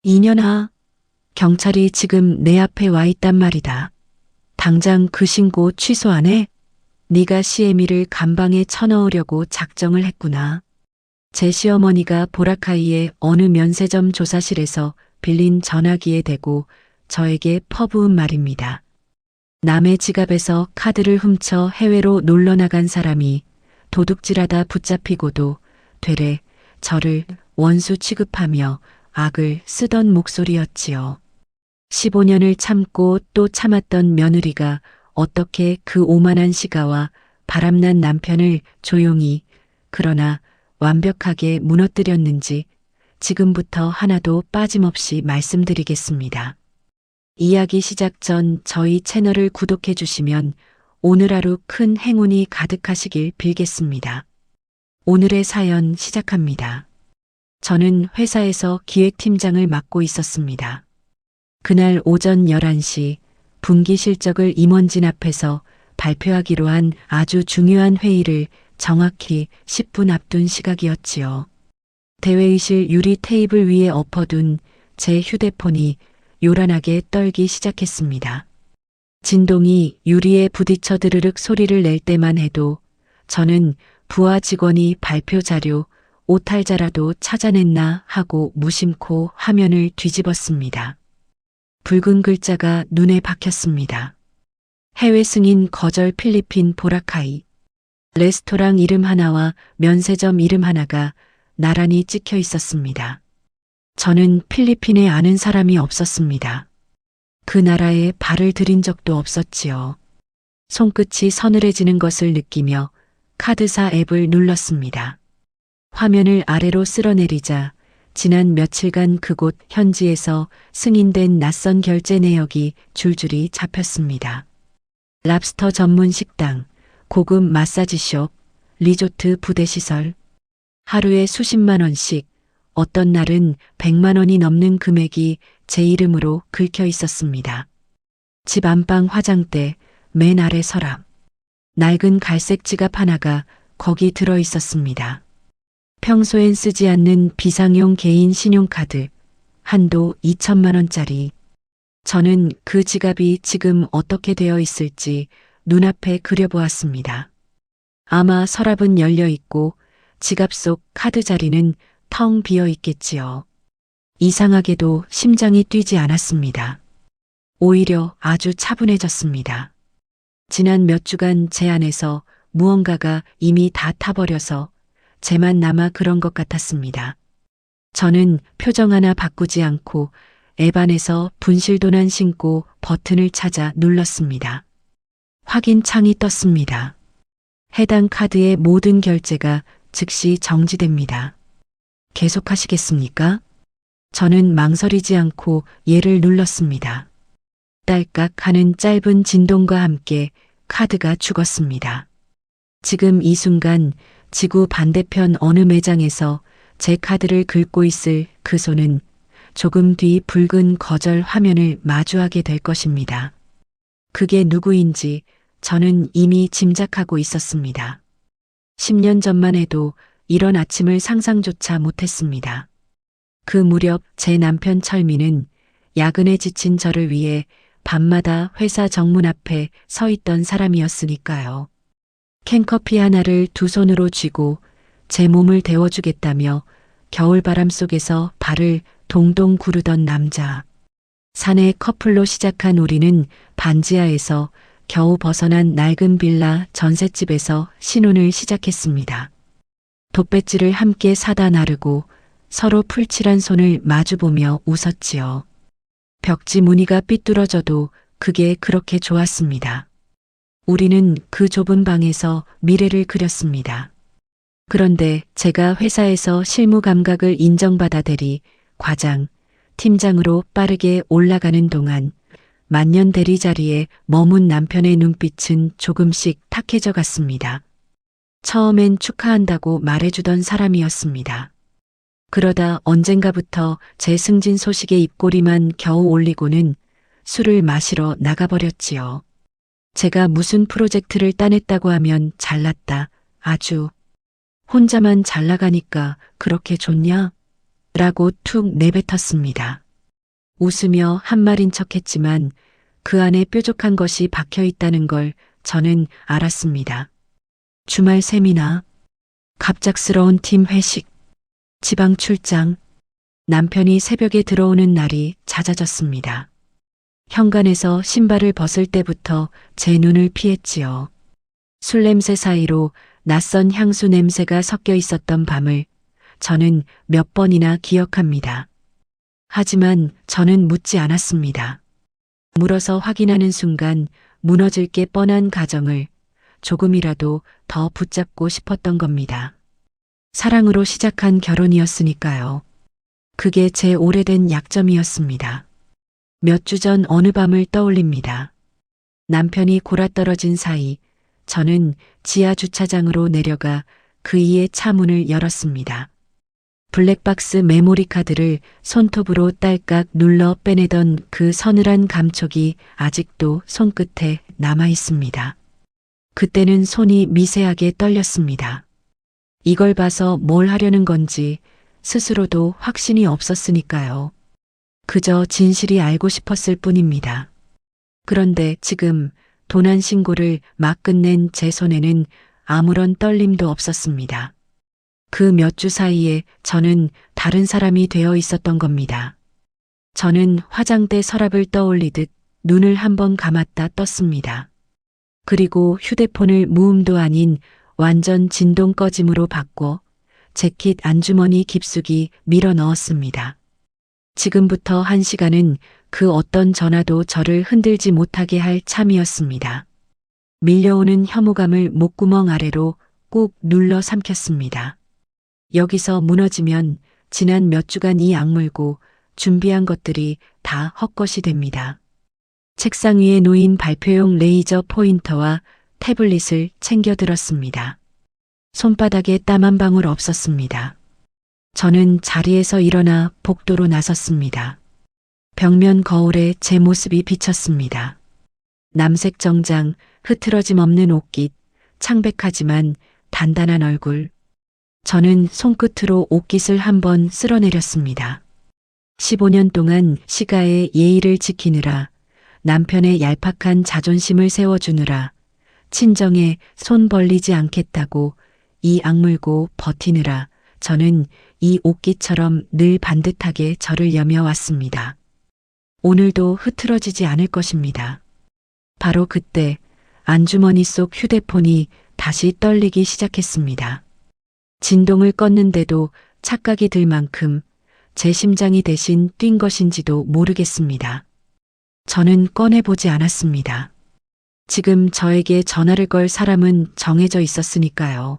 이년아, 경찰이 지금 내 앞에 와 있단 말이다. 당장 그 신고 취소 안 해? 네가 시애미를 감방에 쳐넣으려고 작정을 했구나. 제 시어머니가 보라카이의 어느 면세점 조사실에서 빌린 전화기에 대고 저에게 퍼부은 말입니다. 남의 지갑에서 카드를 훔쳐 해외로 놀러 나간 사람이 도둑질하다 붙잡히고도 되레 저를 원수 취급하며 악을 쓰던 목소리였지요. 15년을 참고 또 참았던 며느리가 어떻게 그 오만한 시가와 바람난 남편을 조용히 그러나 완벽하게 무너뜨렸는지 지금부터 하나도 빠짐없이 말씀드리겠습니다. 이야기 시작 전 저희 채널을 구독해 주시면 오늘 하루 큰 행운이 가득하시길 빌겠습니다. 오늘의 사연 시작합니다. 저는 회사에서 기획팀장을 맡고 있었습니다. 그날 오전 11시 분기 실적을 임원진 앞에서 발표하기로 한 아주 중요한 회의를 정확히 10분 앞둔 시각이었지요. 대회의실 유리 테이블 위에 엎어둔 제 휴대폰이 요란하게 떨기 시작했습니다. 진동이 유리에 부딪혀 드르륵 소리를 낼 때만 해도 저는 부하 직원이 발표 자료, 오탈자라도 찾아냈나 하고 무심코 화면을 뒤집었습니다. 붉은 글자가 눈에 박혔습니다. 해외 승인 거절 필리핀 보라카이. 레스토랑 이름 하나와 면세점 이름 하나가 나란히 찍혀 있었습니다. 저는 필리핀에 아는 사람이 없었습니다. 그 나라에 발을 들인 적도 없었지요. 손끝이 서늘해지는 것을 느끼며 카드사 앱을 눌렀습니다. 화면을 아래로 쓸어내리자 지난 며칠간 그곳 현지에서 승인된 낯선 결제 내역이 줄줄이 잡혔습니다. 랍스터 전문 식당, 고급 마사지숍, 리조트 부대시설, 하루에 수십만 원씩, 어떤 날은 100만 원이 넘는 금액이 제 이름으로 긁혀 있었습니다. 집 안방 화장대, 맨 아래 서랍, 낡은 갈색 지갑 하나가 거기 들어 있었습니다. 평소엔 쓰지 않는 비상용 개인 신용카드, 한도 2천만 원짜리. 저는 그 지갑이 지금 어떻게 되어 있을지 눈앞에 그려보았습니다. 아마 서랍은 열려 있고 지갑 속 카드 자리는 텅 비어 있겠지요. 이상하게도 심장이 뛰지 않았습니다. 오히려 아주 차분해졌습니다. 지난 몇 주간 제 안에서 무언가가 이미 다 타버려서 제만 남아 그런 것 같았습니다. 저는 표정 하나 바꾸지 않고 앱 안에서 분실도난 신고 버튼을 찾아 눌렀습니다. 확인 창이 떴습니다. 해당 카드의 모든 결제가 즉시 정지됩니다. 계속하시겠습니까? 저는 망설이지 않고 예를 눌렀습니다. 딸깍 하는 짧은 진동과 함께 카드가 죽었습니다. 지금 이 순간 지구 반대편 어느 매장에서 제 카드를 긁고 있을 그 손은 조금 뒤 붉은 거절 화면을 마주하게 될 것입니다. 그게 누구인지 저는 이미 짐작하고 있었습니다. 10년 전만 해도 이런 아침을 상상조차 못했습니다. 그 무렵 제 남편 철민은 야근에 지친 저를 위해 밤마다 회사 정문 앞에 서 있던 사람이었으니까요. 캔커피 하나를 두 손으로 쥐고 제 몸을 데워주겠다며 겨울바람 속에서 발을 동동 구르던 남자. 사내 커플로 시작한 우리는 반지하에서 겨우 벗어난 낡은 빌라 전셋집에서 신혼을 시작했습니다. 돗배지를 함께 사다 나르고 서로 풀칠한 손을 마주보며 웃었지요. 벽지 무늬가 삐뚤어져도 그게 그렇게 좋았습니다. 우리는 그 좁은 방에서 미래를 그렸습니다. 그런데 제가 회사에서 실무 감각을 인정받아 대리, 과장, 팀장으로 빠르게 올라가는 동안 만년 대리 자리에 머문 남편의 눈빛은 조금씩 탁해져 갔습니다. 처음엔 축하한다고 말해주던 사람이었습니다. 그러다 언젠가부터 제 승진 소식에 입꼬리만 겨우 올리고는 술을 마시러 나가버렸지요. 제가 무슨 프로젝트를 따냈다고 하면 잘났다, 아주. 혼자만 잘 나가니까 그렇게 좋냐? 라고 툭 내뱉었습니다. 웃으며 한 말인 척했지만 그 안에 뾰족한 것이 박혀 있다는 걸 저는 알았습니다. 주말 세미나, 갑작스러운 팀 회식, 지방 출장, 남편이 새벽에 들어오는 날이 잦아졌습니다. 현관에서 신발을 벗을 때부터 제 눈을 피했지요. 술 냄새 사이로 낯선 향수 냄새가 섞여 있었던 밤을 저는 몇 번이나 기억합니다. 하지만 저는 묻지 않았습니다. 물어서 확인하는 순간 무너질 게 뻔한 가정을 조금이라도 더 붙잡고 싶었던 겁니다. 사랑으로 시작한 결혼이었으니까요. 그게 제 오래된 약점이었습니다. 몇 주 전 어느 밤을 떠올립니다. 남편이 골아떨어진 사이 저는 지하 주차장으로 내려가 그이의 차 문을 열었습니다. 블랙박스 메모리 카드를 손톱으로 딸깍 눌러 빼내던 그 서늘한 감촉이 아직도 손끝에 남아 있습니다. 그때는 손이 미세하게 떨렸습니다. 이걸 봐서 뭘 하려는 건지 스스로도 확신이 없었으니까요. 그저 진실이 알고 싶었을 뿐입니다. 그런데 지금 도난 신고를 막 끝낸 제 손에는 아무런 떨림도 없었습니다. 그 몇 주 사이에 저는 다른 사람이 되어 있었던 겁니다. 저는 화장대 서랍을 떠올리듯 눈을 한번 감았다 떴습니다. 그리고 휴대폰을 무음도 아닌 완전 진동 꺼짐으로 바꿔 재킷 안주머니 깊숙이 밀어 넣었습니다. 지금부터 1시간은 그 어떤 전화도 저를 흔들지 못하게 할 참이었습니다. 밀려오는 혐오감을 목구멍 아래로 꾹 눌러 삼켰습니다. 여기서 무너지면 지난 몇 주간 이 악물고 준비한 것들이 다 헛것이 됩니다. 책상 위에 놓인 발표용 레이저 포인터와 태블릿을 챙겨 들었습니다. 손바닥에 땀 한 방울 없었습니다. 저는 자리에서 일어나 복도로 나섰습니다. 벽면 거울에 제 모습이 비쳤습니다. 남색 정장, 흐트러짐 없는 옷깃, 창백하지만 단단한 얼굴. 저는 손끝으로 옷깃을 한번 쓸어내렸습니다. 15년 동안 시가의 예의를 지키느라, 남편의 얄팍한 자존심을 세워주느라, 친정에 손 벌리지 않겠다고 이 악물고 버티느라 저는 이 옷깃처럼 늘 반듯하게 저를 여며왔습니다. 오늘도 흐트러지지 않을 것입니다. 바로 그때 안주머니 속 휴대폰이 다시 떨리기 시작했습니다. 진동을 껐는데도 착각이 들 만큼 제 심장이 대신 뛴 것인지도 모르겠습니다. 저는 꺼내보지 않았습니다. 지금 저에게 전화를 걸 사람은 정해져 있었으니까요.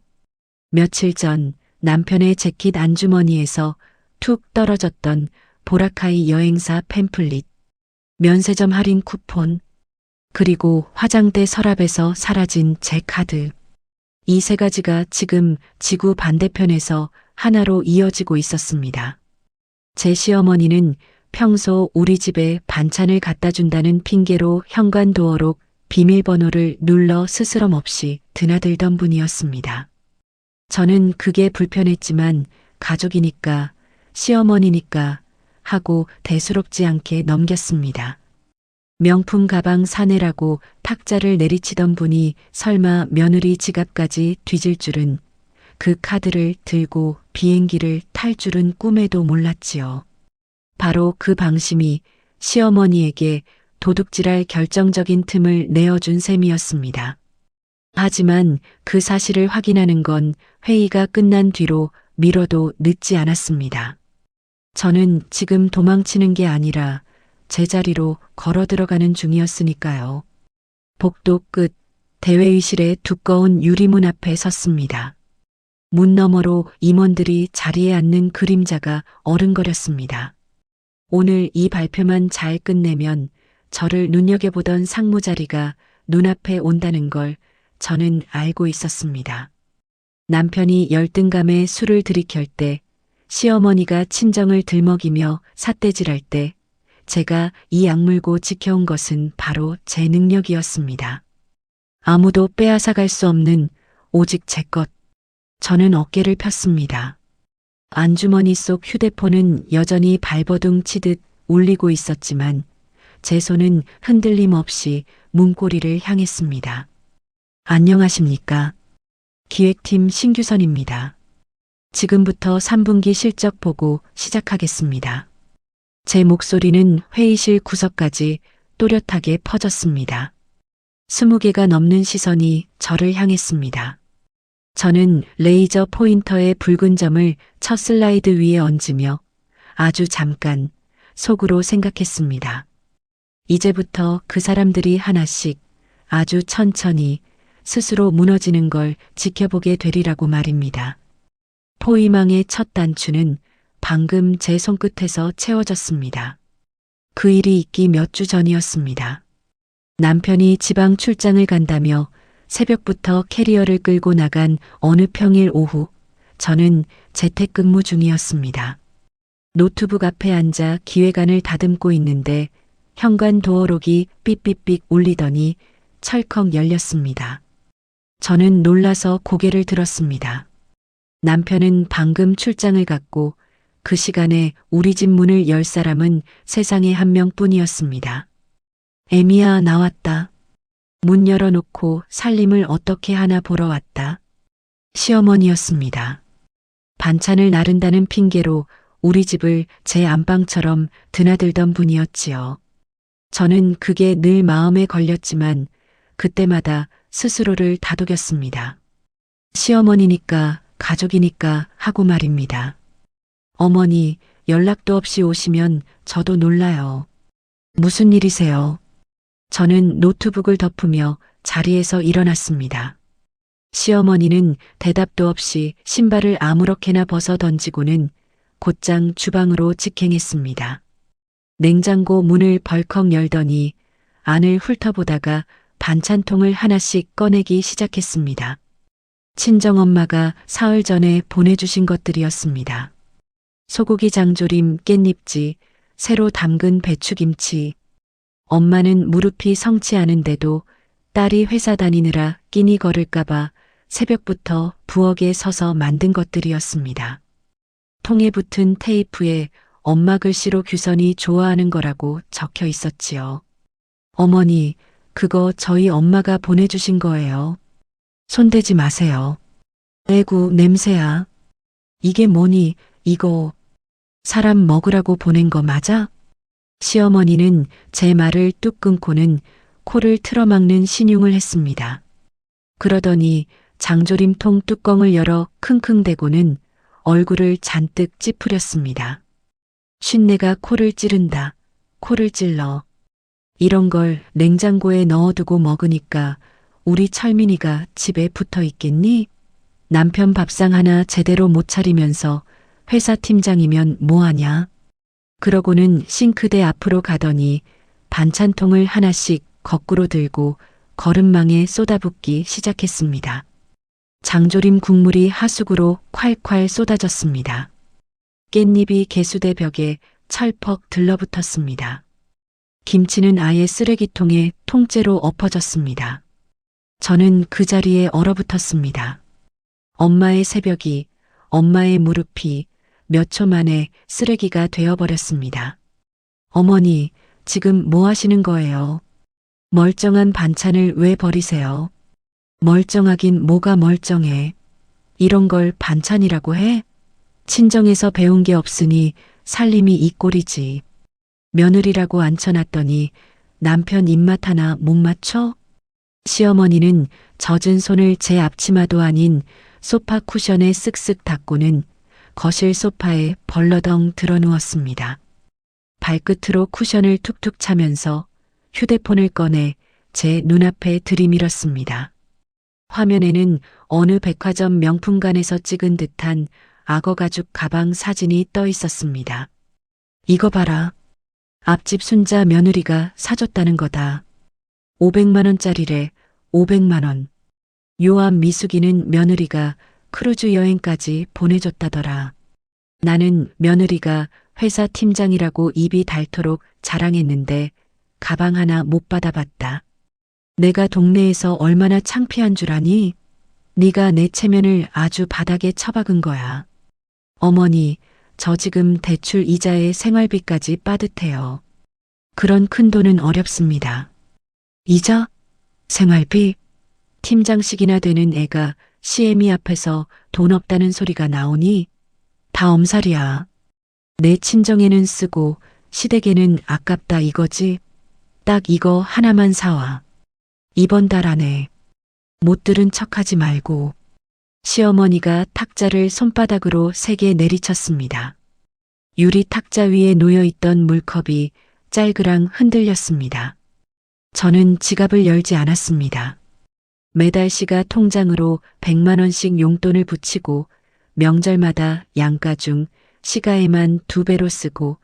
며칠 전 남편의 재킷 안주머니에서 툭 떨어졌던 보라카이 여행사 팸플릿, 면세점 할인 쿠폰, 그리고 화장대 서랍에서 사라진 제 카드. 이 세 가지가 지금 지구 반대편에서 하나로 이어지고 있었습니다. 제 시어머니는 평소 우리 집에 반찬을 갖다 준다는 핑계로 현관 도어록 비밀번호를 눌러 스스럼 없이 드나들던 분이었습니다. 저는 그게 불편했지만 가족이니까, 시어머니니까 하고 대수롭지 않게 넘겼습니다. 명품 가방 사내라고 탁자를 내리치던 분이 설마 며느리 지갑까지 뒤질 줄은, 그 카드를 들고 비행기를 탈 줄은 꿈에도 몰랐지요. 바로 그 방심이 시어머니에게 도둑질할 결정적인 틈을 내어준 셈이었습니다. 하지만 그 사실을 확인하는 건 회의가 끝난 뒤로 미뤄도 늦지 않았습니다. 저는 지금 도망치는 게 아니라 제자리로 걸어 들어가는 중이었으니까요. 복도 끝 대회의실의 두꺼운 유리문 앞에 섰습니다. 문 너머로 임원들이 자리에 앉는 그림자가 어른거렸습니다. 오늘 이 발표만 잘 끝내면 저를 눈여겨보던 상무자리가 눈앞에 온다는 걸 저는 알고 있었습니다. 남편이 열등감에 술을 들이킬 때, 시어머니가 친정을 들먹이며 삿대질할 때 제가 이 악물고 지켜온 것은 바로 제 능력이었습니다. 아무도 빼앗아갈 수 없는 오직 제 것. 저는 어깨를 폈습니다. 안주머니 속 휴대폰은 여전히 발버둥 치듯 울리고 있었지만 제 손은 흔들림 없이 문고리를 향했습니다. 안녕하십니까? 기획팀 신규선입니다. 지금부터 3분기 실적 보고 시작하겠습니다. 제 목소리는 회의실 구석까지 또렷하게 퍼졌습니다. 20개가 넘는 시선이 저를 향했습니다. 저는 레이저 포인터의 붉은 점을 첫 슬라이드 위에 얹으며 아주 잠깐 속으로 생각했습니다. 이제부터 그 사람들이 하나씩 아주 천천히 스스로 무너지는 걸 지켜보게 되리라고 말입니다. 포위망의 첫 단추는 방금 제 손끝에서 채워졌습니다. 그 일이 있기 몇 주 전이었습니다. 남편이 지방 출장을 간다며 새벽부터 캐리어를 끌고 나간 어느 평일 오후, 저는 재택근무 중이었습니다. 노트북 앞에 앉아 기획안을 다듬고 있는데 현관 도어록이 삑삑삑 울리더니 철컥 열렸습니다. 저는 놀라서 고개를 들었습니다. 남편은 방금 출장을 갔고 그 시간에 우리 집 문을 열 사람은 세상에 한 명뿐이었습니다. 애미야, 나왔다. 문 열어놓고 살림을 어떻게 하나 보러 왔다. 시어머니였습니다. 반찬을 나른다는 핑계로 우리 집을 제 안방처럼 드나들던 분이었지요. 저는 그게 늘 마음에 걸렸지만 그때마다 스스로를 다독였습니다. 시어머니니까 가족이니까 하고 말입니다. 어머니, 연락도 없이 오시면 저도 놀라요. 무슨 일이세요? 저는 노트북을 덮으며 자리에서 일어났습니다. 시어머니는 대답도 없이 신발을 아무렇게나 벗어 던지고는 곧장 주방으로 직행했습니다. 냉장고 문을 벌컥 열더니 안을 훑어보다가 반찬통을 하나씩 꺼내기 시작했습니다. 친정엄마가 사흘 전에 보내주신 것들이었습니다. 소고기 장조림, 깻잎지, 새로 담근 배추김치. 엄마는 무릎이 성치 않은데도 딸이 회사 다니느라 끼니 걸을까봐 새벽부터 부엌에 서서 만든 것들이었습니다. 통에 붙은 테이프에 엄마 글씨로 규선이 좋아하는 거라고 적혀 있었지요. 어머니, 그거 저희 엄마가 보내주신 거예요. 손대지 마세요. 에구, 냄새야. 이게 뭐니, 이거. 사람 먹으라고 보낸 거 맞아? 시어머니는 제 말을 뚝 끊고는 코를 틀어막는 신용을 했습니다. 그러더니 장조림통 뚜껑을 열어 킁킁대고는 얼굴을 잔뜩 찌푸렸습니다. 쉰내가 코를 찌른다. 코를 찔러. 이런 걸 냉장고에 넣어두고 먹으니까 우리 철민이가 집에 붙어 있겠니? 남편 밥상 하나 제대로 못 차리면서 회사 팀장이면 뭐하냐? 그러고는 싱크대 앞으로 가더니 반찬통을 하나씩 거꾸로 들고 거름망에 쏟아붓기 시작했습니다. 장조림 국물이 하수구로 콸콸 쏟아졌습니다. 깻잎이 개수대 벽에 철퍽 들러붙었습니다. 김치는 아예 쓰레기통에 통째로 엎어졌습니다. 저는 그 자리에 얼어붙었습니다. 엄마의 새벽이, 엄마의 무릎이 몇 초 만에 쓰레기가 되어버렸습니다. 어머니, 지금 뭐 하시는 거예요? 멀쩡한 반찬을 왜 버리세요? 멀쩡하긴 뭐가 멀쩡해. 이런 걸 반찬이라고 해? 친정에서 배운 게 없으니 살림이 이 꼴이지. 며느리라고 앉혀놨더니 남편 입맛 하나 못 맞춰? 시어머니는 젖은 손을 제 앞치마도 아닌 소파 쿠션에 쓱쓱 닦고는 거실 소파에 벌러덩 드러누웠습니다. 발끝으로 쿠션을 툭툭 차면서 휴대폰을 꺼내 제 눈앞에 들이밀었습니다. 화면에는 어느 백화점 명품관에서 찍은 듯한 악어 가죽 가방 사진이 떠 있었습니다. 이거 봐라. 앞집 순자 며느리가 사줬다는 거다. 500만 원짜리래. 500만 원. 요앞 미숙이는 며느리가 크루즈 여행까지 보내줬다더라. 나는 며느리가 회사 팀장이라고 입이 닳도록 자랑했는데 가방 하나 못 받아봤다. 내가 동네에서 얼마나 창피한 줄 아니? 네가 내 체면을 아주 바닥에 처박은 거야. 어머니, 저 지금 대출 이자에 생활비까지 빠듯해요. 그런 큰 돈은 어렵습니다. 이자? 생활비? 팀장씩이나 되는 애가 CME 앞에서 돈 없다는 소리가 나오니 다 엄살이야. 내 친정에는 쓰고 시댁에는 아깝다 이거지. 딱 이거 하나만 사와. 이번 달 안에. 못 들은 척하지 말고. 시어머니가 탁자를 손바닥으로 3개 내리쳤습니다. 유리 탁자 위에 놓여있던 물컵이 짤그랑 흔들렸습니다. 저는 지갑을 열지 않았습니다. 매달 시가 통장으로 100만 원씩 용돈을 붙이고 명절마다 양가 중 시가에만 2배로 쓰고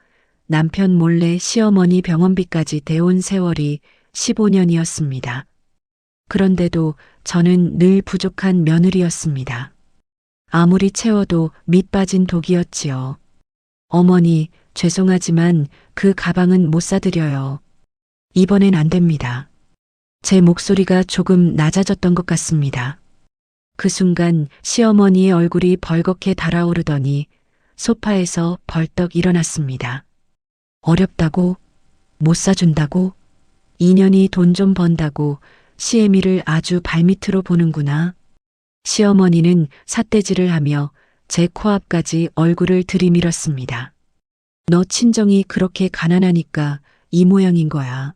남편 몰래 시어머니 병원비까지 대온 세월이 15년이었습니다. 그런데도 저는 늘 부족한 며느리였습니다. 아무리 채워도 밑 빠진 독이었지요. 어머니, 죄송하지만 그 가방은 못 사드려요. 이번엔 안 됩니다. 제 목소리가 조금 낮아졌던 것 같습니다. 그 순간 시어머니의 얼굴이 벌겋게 달아오르더니 소파에서 벌떡 일어났습니다. 어렵다고? 못 사준다고? 2년이 돈 좀 번다고 CME를 아주 발밑으로 보는구나. 시어머니는 삿대질을 하며 제 코앞까지 얼굴을 들이밀었습니다. 너 친정이 그렇게 가난하니까 이 모양인 거야.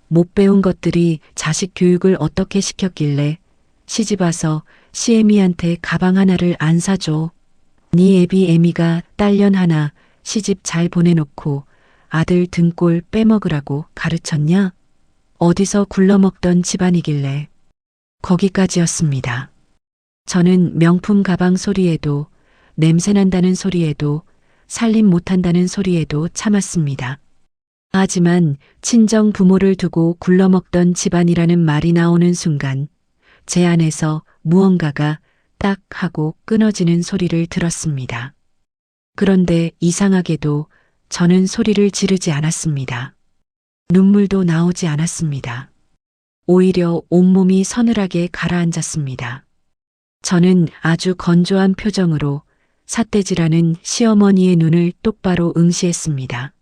못 배운 것들이 자식 교육을 어떻게 시켰길래 시집 와서 CME한테 가방 하나를 안 사줘. 네 애비 애미가 딸년 하나 시집 잘 보내놓고 아들 등골 빼먹으라고 가르쳤냐? 어디서 굴러먹던 집안이길래. 거기까지였습니다. 저는 명품 가방 소리에도 냄새난다는 소리에도 살림 못한다는 소리에도 참았습니다. 하지만 친정 부모를 두고 굴러먹던 집안이라는 말이 나오는 순간 제 안에서 무언가가 딱 하고 끊어지는 소리를 들었습니다. 그런데 이상하게도 저는 소리를 지르지 않았습니다. 눈물도 나오지 않았습니다. 오히려 온몸이 서늘하게 가라앉았습니다. 저는 아주 건조한 표정으로 삿대질하는 시어머니의 눈을 똑바로 응시했습니다.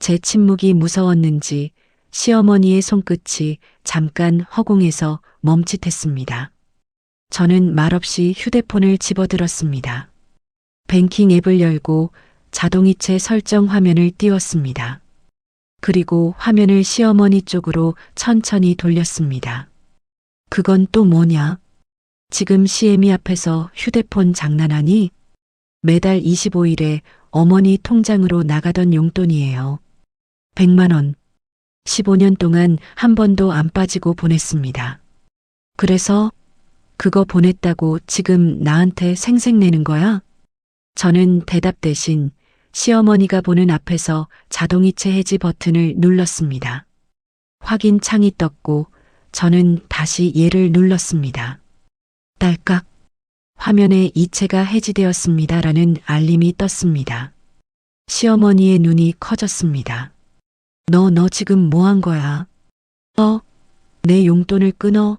제 침묵이 무서웠는지 시어머니의 손끝이 잠깐 허공에서 멈칫했습니다. 저는 말없이 휴대폰을 집어들었습니다. 뱅킹 앱을 열고 자동이체 설정 화면을 띄웠습니다. 그리고 화면을 시어머니 쪽으로 천천히 돌렸습니다. 그건 또 뭐냐? 지금 CME 앞에서 휴대폰 장난하니? 매달 25일에 어머니 통장으로 나가던 용돈이에요. 100만 원. 15년 동안 한 번도 안 빠지고 보냈습니다. 그래서 그거 보냈다고 지금 나한테 생색내는 거야? 저는 대답 대신 시어머니가 보는 앞에서 자동이체 해지 버튼을 눌렀습니다. 확인 창이 떴고 저는 다시 얘를 눌렀습니다. 딸깍. 화면에 이체가 해지되었습니다라는 알림이 떴습니다. 시어머니의 눈이 커졌습니다. 너 지금 뭐 한 거야? 내 용돈을 끊어?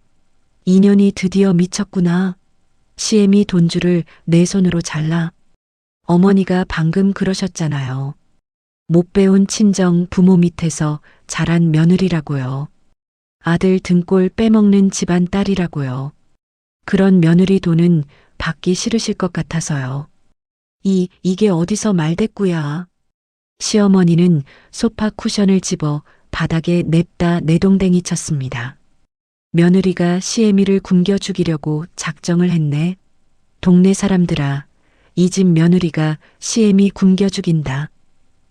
2년이 드디어 미쳤구나. CME 돈줄을 내 손으로 잘라. 어머니가 방금 그러셨잖아요. 못 배운 친정 부모 밑에서 자란 며느리라고요. 아들 등골 빼먹는 집안 딸이라고요. 그런 며느리 돈은 받기 싫으실 것 같아서요. 이게 어디서 말대꾸야. 시어머니는 소파 쿠션을 집어 바닥에 냅다 내동댕이 쳤습니다. 며느리가 CME를 굶겨 죽이려고 작정을 했네. 동네 사람들아, 이 집 며느리가 CME 굶겨 죽인다.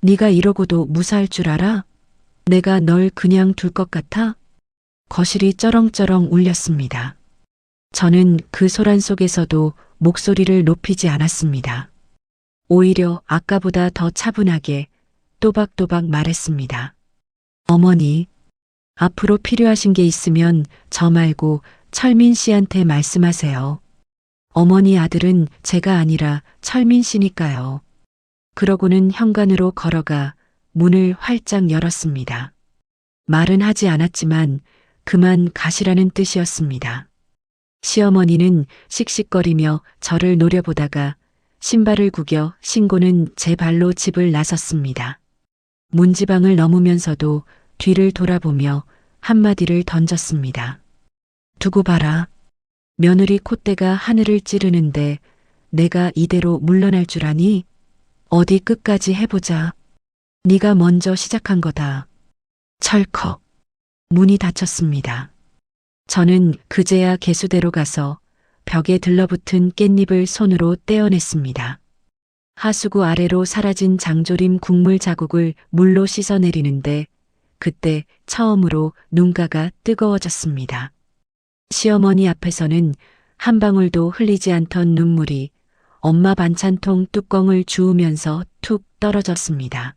네가 이러고도 무사할 줄 알아? 내가 널 그냥 둘 것 같아? 거실이 쩌렁쩌렁 울렸습니다. 저는 그 소란 속에서도 목소리를 높이지 않았습니다. 오히려 아까보다 더 차분하게 또박또박 말했습니다. 어머니, 앞으로 필요하신 게 있으면 저 말고 철민 씨한테 말씀하세요. 어머니 아들은 제가 아니라 철민 씨니까요. 그러고는 현관으로 걸어가 문을 활짝 열었습니다. 말은 하지 않았지만 그만 가시라는 뜻이었습니다. 시어머니는 씩씩거리며 저를 노려보다가 신발을 구겨 신고는 제 발로 집을 나섰습니다. 문지방을 넘으면서도 뒤를 돌아보며 한마디를 던졌습니다. 두고 봐라. 며느리 콧대가 하늘을 찌르는데 내가 이대로 물러날 줄 아니? 어디 끝까지 해보자. 네가 먼저 시작한 거다. 철컥. 문이 닫혔습니다. 저는 그제야 개수대로 가서 벽에 들러붙은 깻잎을 손으로 떼어냈습니다. 하수구 아래로 사라진 장조림 국물 자국을 물로 씻어내리는데 그때 처음으로 눈가가 뜨거워졌습니다. 시어머니 앞에서는 한 방울도 흘리지 않던 눈물이 엄마 반찬통 뚜껑을 주우면서 툭 떨어졌습니다.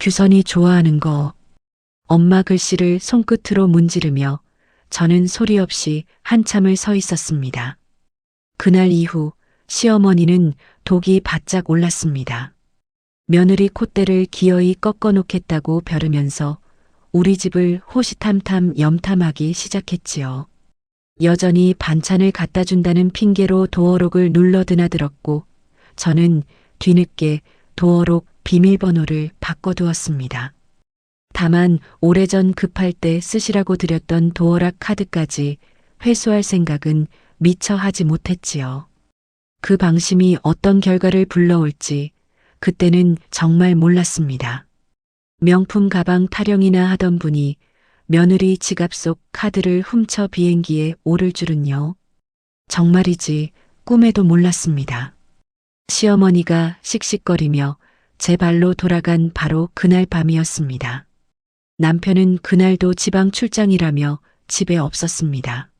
규선이 좋아하는 거. 엄마 글씨를 손끝으로 문지르며 저는 소리 없이 한참을 서 있었습니다. 그날 이후 시어머니는 독이 바짝 올랐습니다. 며느리 콧대를 기어이 꺾어 놓겠다고 벼르면서 우리 집을 호시탐탐 염탐하기 시작했지요. 여전히 반찬을 갖다 준다는 핑계로 도어록을 눌러 드나들었고 저는 뒤늦게 도어록 비밀번호를 바꿔두었습니다. 다만 오래전 급할 때 쓰시라고 드렸던 도어락 카드까지 회수할 생각은 미처 하지 못했지요. 그 방심이 어떤 결과를 불러올지 그때는 정말 몰랐습니다. 명품 가방 타령이나 하던 분이 며느리 지갑 속 카드를 훔쳐 비행기에 오를 줄은요. 정말이지 꿈에도 몰랐습니다. 시어머니가 씩씩거리며 제 발로 돌아간 바로 그날 밤이었습니다. 남편은 그날도 지방 출장이라며 집에 없었습니다.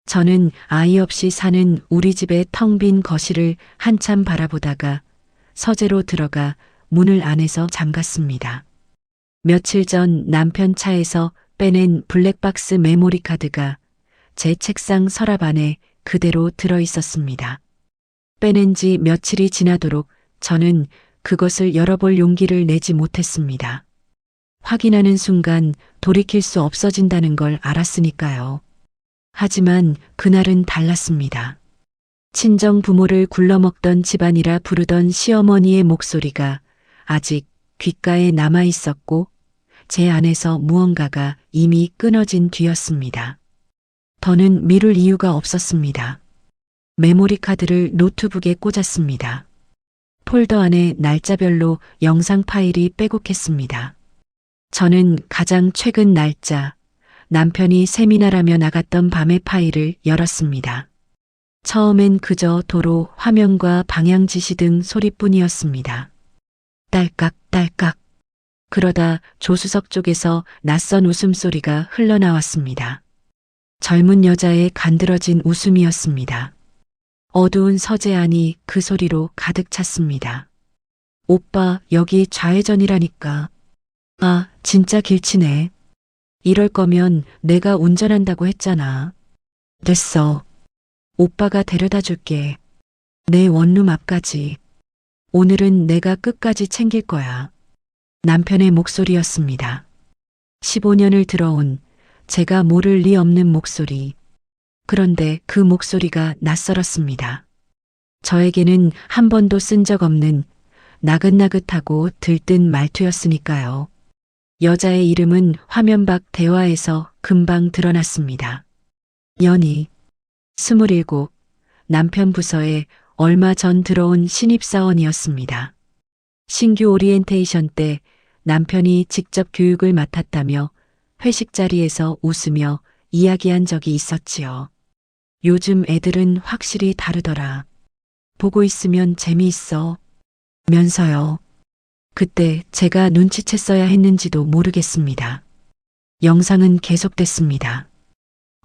저는 아이 없이 사는 우리 집의 텅 빈 거실을 한참 바라보다가 서재로 들어가 문을 안에서 잠갔습니다. 며칠 전 남편 차에서 빼낸 블랙박스 메모리 카드가 제 책상 서랍 안에 그대로 들어 있었습니다. 빼낸 지 며칠이 지나도록 저는 그것을 열어볼 용기를 내지 못했습니다. 확인하는 순간 돌이킬 수 없어진다는 걸 알았으니까요. 하지만 그날은 달랐습니다. 친정 부모를 굴러먹던 집안이라 부르던 시어머니의 목소리가 아직 귓가에 남아 있었고 제 안에서 무언가가 이미 끊어진 뒤였습니다. 더는 미룰 이유가 없었습니다. 메모리 카드를 노트북에 꽂았습니다. 폴더 안에 날짜별로 영상 파일이 빼곡했습니다. 저는 가장 최근 날짜, 남편이 세미나라며 나갔던 밤의 파일을 열었습니다. 처음엔 그저 도로 화면과 방향 지시 등 소리뿐이었습니다. 딸깍 딸깍. 그러다 조수석 쪽에서 낯선 웃음소리가 흘러나왔습니다. 젊은 여자의 간드러진 웃음이었습니다. 어두운 서재 안이 그 소리로 가득 찼습니다. 오빠, 여기 좌회전이라니까. 아, 진짜 길치네. 이럴 거면 내가 운전한다고 했잖아. 됐어. 오빠가 데려다 줄게. 내 원룸 앞까지. 오늘은 내가 끝까지 챙길 거야. 남편의 목소리였습니다. 15년을 들어온 제가 모를 리 없는 목소리. 그런데 그 목소리가 낯설었습니다. 저에게는 한 번도 쓴 적 없는 나긋나긋하고 들뜬 말투였으니까요. 여자의 이름은 화면 밖 대화에서 금방 드러났습니다. 연희, 27, 남편 부서에 얼마 전 들어온 신입사원이었습니다. 신규 오리엔테이션 때 남편이 직접 교육을 맡았다며 회식 자리에서 웃으며 이야기한 적이 있었지요. 요즘 애들은 확실히 다르더라. 보고 있으면 재미있어. 면서요. 그때 제가 눈치챘어야 했는지도 모르겠습니다. 영상은 계속됐습니다.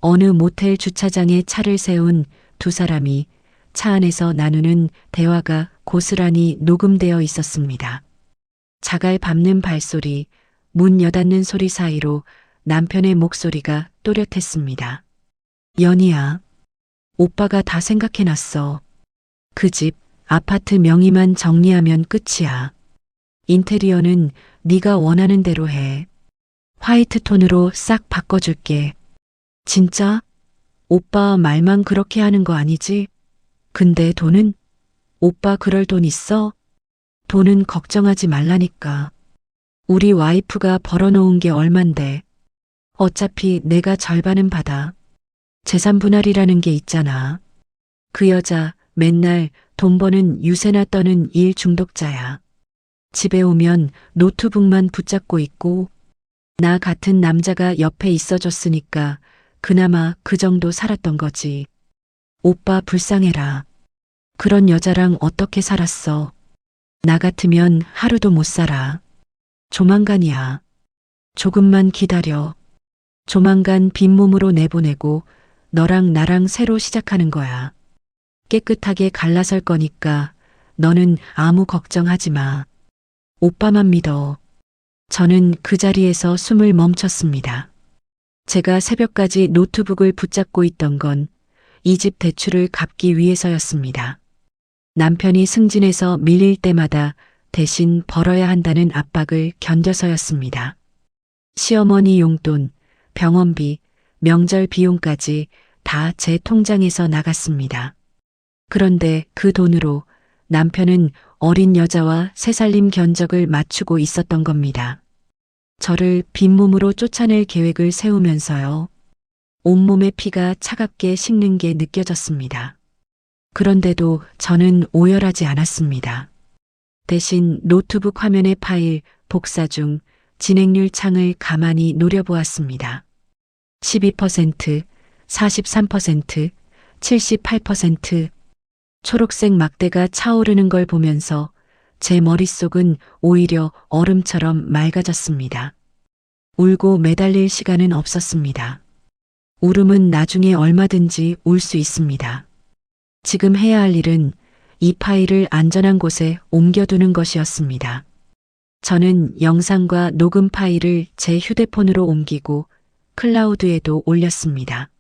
어느 모텔 주차장에 차를 세운 두 사람이 차 안에서 나누는 대화가 고스란히 녹음되어 있었습니다. 자갈 밟는 발소리, 문 여닫는 소리 사이로 남편의 목소리가 또렷했습니다. 연희야, 오빠가 다 생각해놨어. 그 집, 아파트 명의만 정리하면 끝이야. 인테리어는 네가 원하는 대로 해. 화이트 톤으로 싹 바꿔줄게. 진짜? 오빠 말만 그렇게 하는 거 아니지? 근데 돈은? 오빠 그럴 돈 있어? 돈은 걱정하지 말라니까. 우리 와이프가 벌어놓은 게 얼만데. 어차피 내가 절반은 받아. 재산 분할이라는 게 있잖아. 그 여자 맨날 돈 버는 유세나 떠는 일 중독자야. 집에 오면 노트북만 붙잡고 있고 나 같은 남자가 옆에 있어줬으니까 그나마 그 정도 살았던 거지. 오빠 불쌍해라. 그런 여자랑 어떻게 살았어? 나 같으면 하루도 못 살아. 조만간이야. 조금만 기다려. 조만간 빈몸으로 내보내고 너랑 나랑 새로 시작하는 거야. 깨끗하게 갈라설 거니까 너는 아무 걱정하지 마. 오빠만 믿어. 저는 그 자리에서 숨을 멈췄습니다. 제가 새벽까지 노트북을 붙잡고 있던 건 이 집 대출을 갚기 위해서였습니다. 남편이 승진해서 밀릴 때마다 대신 벌어야 한다는 압박을 견뎌서였습니다. 시어머니 용돈, 병원비, 명절 비용까지 다 제 통장에서 나갔습니다. 그런데 그 돈으로 남편은 어린 여자와 새살림 견적을 맞추고 있었던 겁니다. 저를 빈몸으로 쫓아낼 계획을 세우면서요. 온몸의 피가 차갑게 식는 게 느껴졌습니다. 그런데도 저는 오열하지 않았습니다. 대신 노트북 화면의 파일 복사 중 진행률 창을 가만히 노려보았습니다. 12%, 43%, 78%, 초록색 막대가 차오르는 걸 보면서 제 머릿속은 오히려 얼음처럼 맑아졌습니다. 울고 매달릴 시간은 없었습니다. 울음은 나중에 얼마든지 울 수 있습니다. 지금 해야 할 일은 이 파일을 안전한 곳에 옮겨두는 것이었습니다. 저는 영상과 녹음 파일을 제 휴대폰으로 옮기고 클라우드에도 올렸습니다.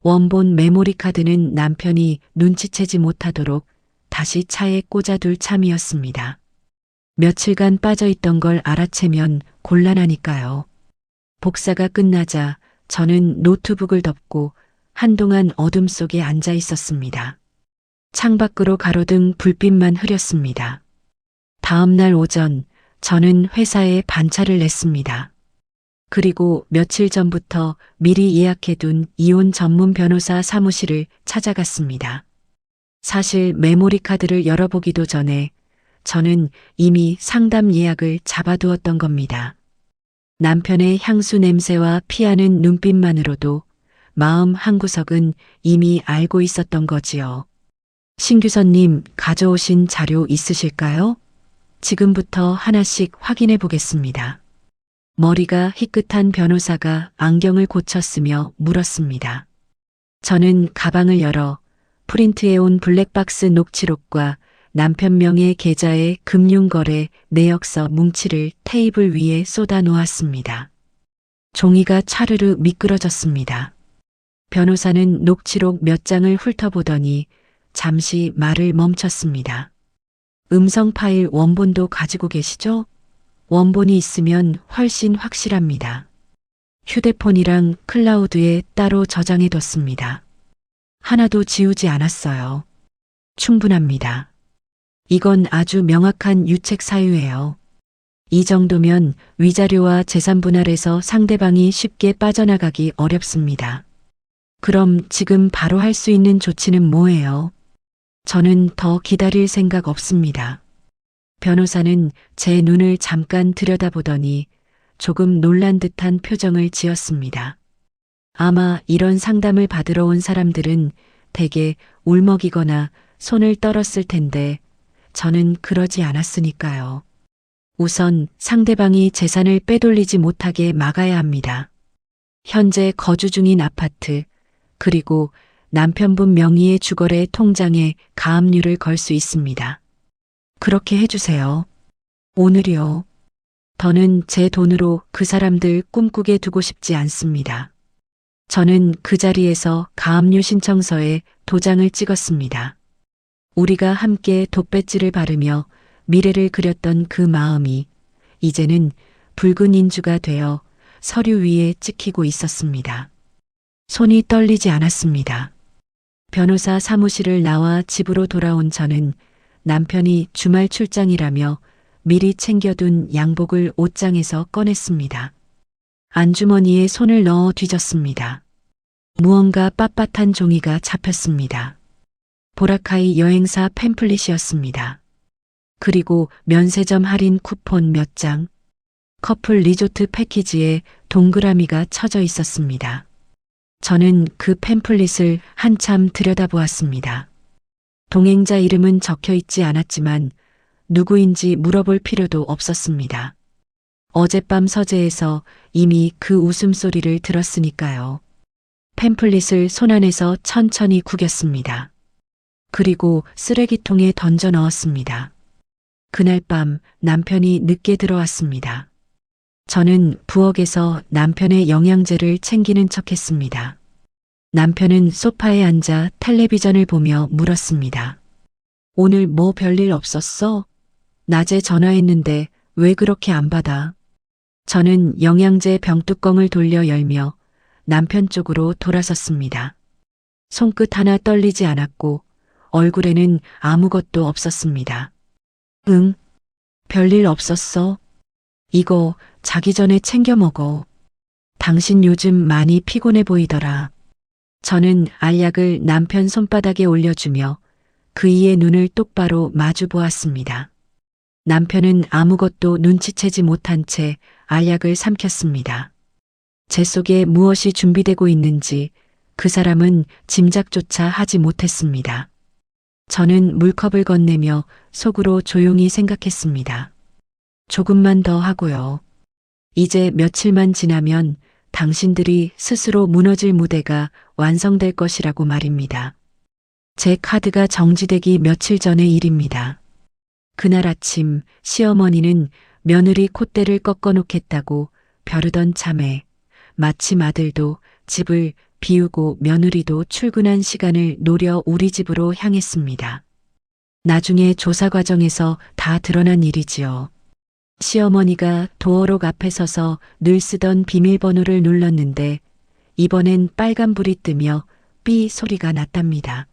원본 메모리 카드는 남편이 눈치채지 못하도록 다시 차에 꽂아둘 참이었습니다. 며칠간 빠져있던 걸 알아채면 곤란하니까요. 복사가 끝나자 저는 노트북을 덮고 한동안 어둠 속에 앉아 있었습니다. 창밖으로 가로등 불빛만 흐렸습니다. 다음 날 오전 저는 회사에 반차를 냈습니다. 그리고 며칠 전부터 미리 예약해둔 이혼 전문 변호사 사무실을 찾아갔습니다. 사실 메모리 카드를 열어보기도 전에 저는 이미 상담 예약을 잡아두었던 겁니다. 남편의 향수 냄새와 피하는 눈빛만으로도 마음 한구석은 이미 알고 있었던 거지요. 신규선님 가져오신 자료 있으실까요? 지금부터 하나씩 확인해 보겠습니다. 머리가 희끗한 변호사가 안경을 고쳤으며 물었습니다. 저는 가방을 열어 프린트해온 블랙박스 녹취록과 남편 명의 계좌의 금융거래 내역서 뭉치를 테이블 위에 쏟아 놓았습니다. 종이가 차르르 미끄러졌습니다. 변호사는 녹취록 몇 장을 훑어보더니 잠시 말을 멈췄습니다. 음성 파일 원본도 가지고 계시죠? 원본이 있으면 훨씬 확실합니다. 휴대폰이랑 클라우드에 따로 저장해뒀습니다. 하나도 지우지 않았어요. 충분합니다. 이건 아주 명확한 유책 사유예요. 이 정도면 위자료와 재산 분할에서 상대방이 쉽게 빠져나가기 어렵습니다. 그럼 지금 바로 할 수 있는 조치는 뭐예요? 저는 더 기다릴 생각 없습니다. 변호사는 제 눈을 잠깐 들여다보더니 조금 놀란 듯한 표정을 지었습니다. 아마 이런 상담을 받으러 온 사람들은 대개 울먹이거나 손을 떨었을 텐데 저는 그러지 않았으니까요. 우선 상대방이 재산을 빼돌리지 못하게 막아야 합니다. 현재 거주 중인 아파트, 그리고 남편분 명의의 주거래 통장에 가압류를 걸 수 있습니다. 그렇게 해주세요. 오늘이요. 더는 제 돈으로 그 사람들 꿈꾸게 두고 싶지 않습니다. 저는 그 자리에서 가압류 신청서에 도장을 찍었습니다. 우리가 함께 돛배지를 바르며 미래를 그렸던 그 마음이 이제는 붉은 인주가 되어 서류 위에 찍히고 있었습니다. 손이 떨리지 않았습니다. 변호사 사무실을 나와 집으로 돌아온 저는 남편이 주말 출장이라며 미리 챙겨둔 양복을 옷장에서 꺼냈습니다. 안주머니에 손을 넣어 뒤졌습니다. 무언가 빳빳한 종이가 잡혔습니다. 보라카이 여행사 팸플릿이었습니다. 그리고 면세점 할인 쿠폰 몇 장, 커플 리조트 패키지에 동그라미가 쳐져 있었습니다. 저는 그 팸플릿을 한참 들여다보았습니다. 동행자 이름은 적혀 있지 않았지만 누구인지 물어볼 필요도 없었습니다. 어젯밤 서재에서 이미 그 웃음소리를 들었으니까요. 팸플릿을 손안에서 천천히 구겼습니다. 그리고 쓰레기통에 던져 넣었습니다. 그날 밤 남편이 늦게 들어왔습니다. 저는 부엌에서 남편의 영양제를 챙기는 척했습니다. 남편은 소파에 앉아 텔레비전을 보며 물었습니다. 오늘 뭐 별일 없었어? 낮에 전화했는데 왜 그렇게 안 받아? 저는 영양제 병뚜껑을 돌려 열며 남편 쪽으로 돌아섰습니다. 손끝 하나 떨리지 않았고 얼굴에는 아무것도 없었습니다. 응, 별일 없었어. 이거 자기 전에 챙겨 먹어. 당신 요즘 많이 피곤해 보이더라. 저는 알약을 남편 손바닥에 올려주며 그이의 눈을 똑바로 마주 보았습니다. 남편은 아무것도 눈치채지 못한 채 알약을 삼켰습니다. 제 속에 무엇이 준비되고 있는지 그 사람은 짐작조차 하지 못했습니다. 저는 물컵을 건네며 속으로 조용히 생각했습니다. 조금만 더 하고요. 이제 며칠만 지나면 당신들이 스스로 무너질 무대가 완성될 것이라고 말입니다. 제 카드가 정지되기 며칠 전의 일입니다. 그날 아침 시어머니는 며느리 콧대를 꺾어놓겠다고 벼르던 참에 마침 아들도 집을 비우고 며느리도 출근한 시간을 노려 우리 집으로 향했습니다. 나중에 조사 과정에서 다 드러난 일이지요. 시어머니가 도어록 앞에 서서 늘 쓰던 비밀번호를 눌렀는데 이번엔 빨간불이 뜨며 삐 소리가 났답니다.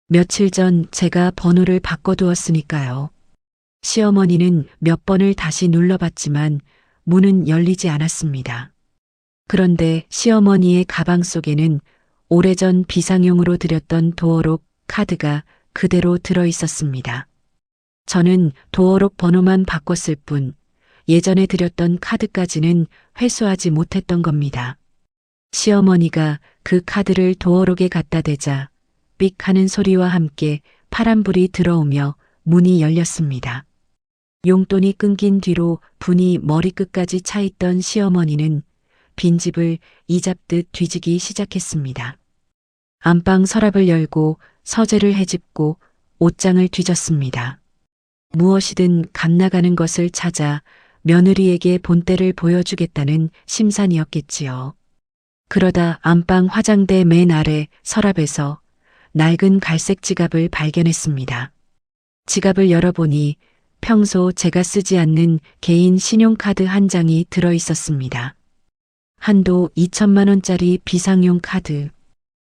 며칠 전 제가 번호를 바꿔두었으니까요. 시어머니는 몇 번을 다시 눌러봤지만 문은 열리지 않았습니다. 그런데 시어머니의 가방 속에는 오래전 비상용으로 드렸던 도어록 카드가 그대로 들어 있었습니다. 저는 도어록 번호만 바꿨을 뿐 예전에 드렸던 카드까지는 회수하지 못했던 겁니다. 시어머니가 그 카드를 도어록에 갖다 대자 삑 하는 소리와 함께 파란불이 들어오며 문이 열렸습니다. 용돈이 끊긴 뒤로 분이 머리끝까지 차 있던 시어머니는 빈집을 이잡듯 뒤지기 시작했습니다. 안방 서랍을 열고 서재를 헤집고 옷장을 뒤졌습니다. 무엇이든 갓나가는 것을 찾아 며느리에게 본때를 보여주겠다는 심산이었겠지요. 그러다 안방 화장대 맨 아래 서랍에서 낡은 갈색 지갑을 발견했습니다. 지갑을 열어보니 평소 제가 쓰지 않는 개인 신용카드 한 장이 들어 있었습니다. 한도 2천만 원짜리 비상용 카드.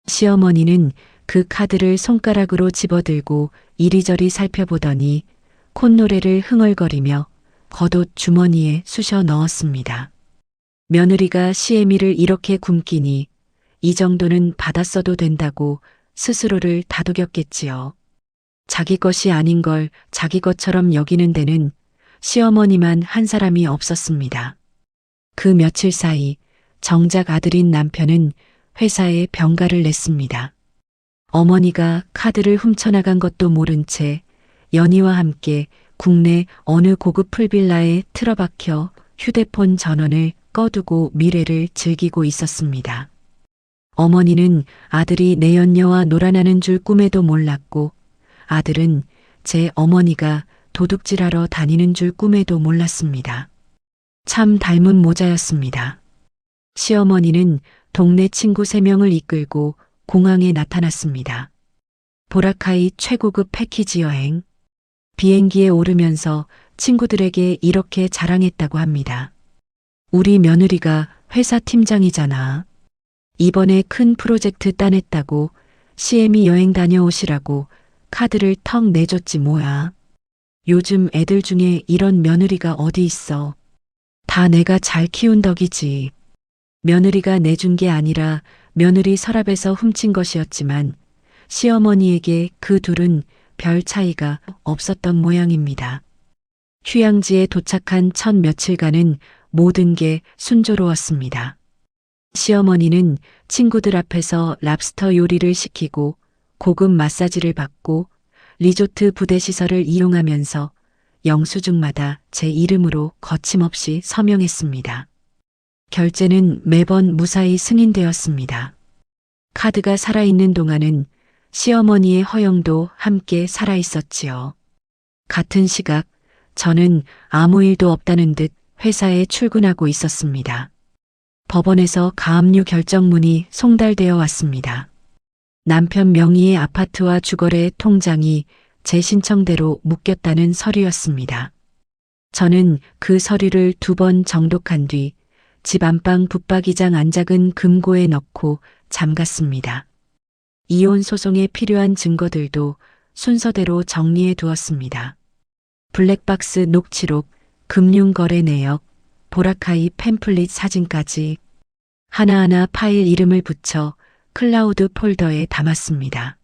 시어머니는 그 카드를 손가락으로 집어들고 이리저리 살펴보더니 콧노래를 흥얼거리며 겉옷 주머니에 쑤셔 넣었습니다. 며느리가 시애미를 이렇게 굶기니 이 정도는 받았어도 된다고 스스로를 다독였겠지요. 자기 것이 아닌 걸 자기 것처럼 여기는 데는 시어머니만 한 사람이 없었습니다. 그 며칠 사이 정작 아들인 남편은 회사에 병가를 냈습니다. 어머니가 카드를 훔쳐나간 것도 모른 채 연희와 함께 국내 어느 고급 풀빌라에 틀어박혀 휴대폰 전원을 꺼두고 미래를 즐기고 있었습니다. 어머니는 아들이 내연녀와 놀아나는 줄 꿈에도 몰랐고 아들은 제 어머니가 도둑질하러 다니는 줄 꿈에도 몰랐습니다. 참 닮은 모자였습니다. 시어머니는 동네 친구 3명을 이끌고 공항에 나타났습니다. 보라카이 최고급 패키지 여행. 비행기에 오르면서 친구들에게 이렇게 자랑했다고 합니다. 우리 며느리가 회사 팀장이잖아. 이번에 큰 프로젝트 따냈다고 시애미 여행 다녀오시라고 카드를 턱 내줬지 뭐야. 요즘 애들 중에 이런 며느리가 어디 있어. 다 내가 잘 키운 덕이지. 며느리가 내준 게 아니라 며느리 서랍에서 훔친 것이었지만 시어머니에게 그 둘은 별 차이가 없었던 모양입니다. 휴양지에 도착한 첫 며칠간은 모든 게 순조로웠습니다. 시어머니는 친구들 앞에서 랍스터 요리를 시키고 고급 마사지를 받고 리조트 부대 시설을 이용하면서 영수증마다 제 이름으로 거침없이 서명했습니다. 결제는 매번 무사히 승인되었습니다. 카드가 살아있는 동안은 시어머니의 허영도 함께 살아있었지요. 같은 시각 저는 아무 일도 없다는 듯 회사에 출근하고 있었습니다. 법원에서 가압류 결정문이 송달되어 왔습니다. 남편 명의의 아파트와 주거래 통장이 제 신청대로 묶였다는 서류였습니다. 저는 그 서류를 2번 정독한 뒤 집 안방 붙박이장 안작은 금고에 넣고 잠갔습니다. 이혼 소송에 필요한 증거들도 순서대로 정리해 두었습니다. 블랙박스 녹취록, 금융거래 내역, 보라카이 팸플릿 사진까지 하나하나 파일 이름을 붙여 클라우드 폴더에 담았습니다.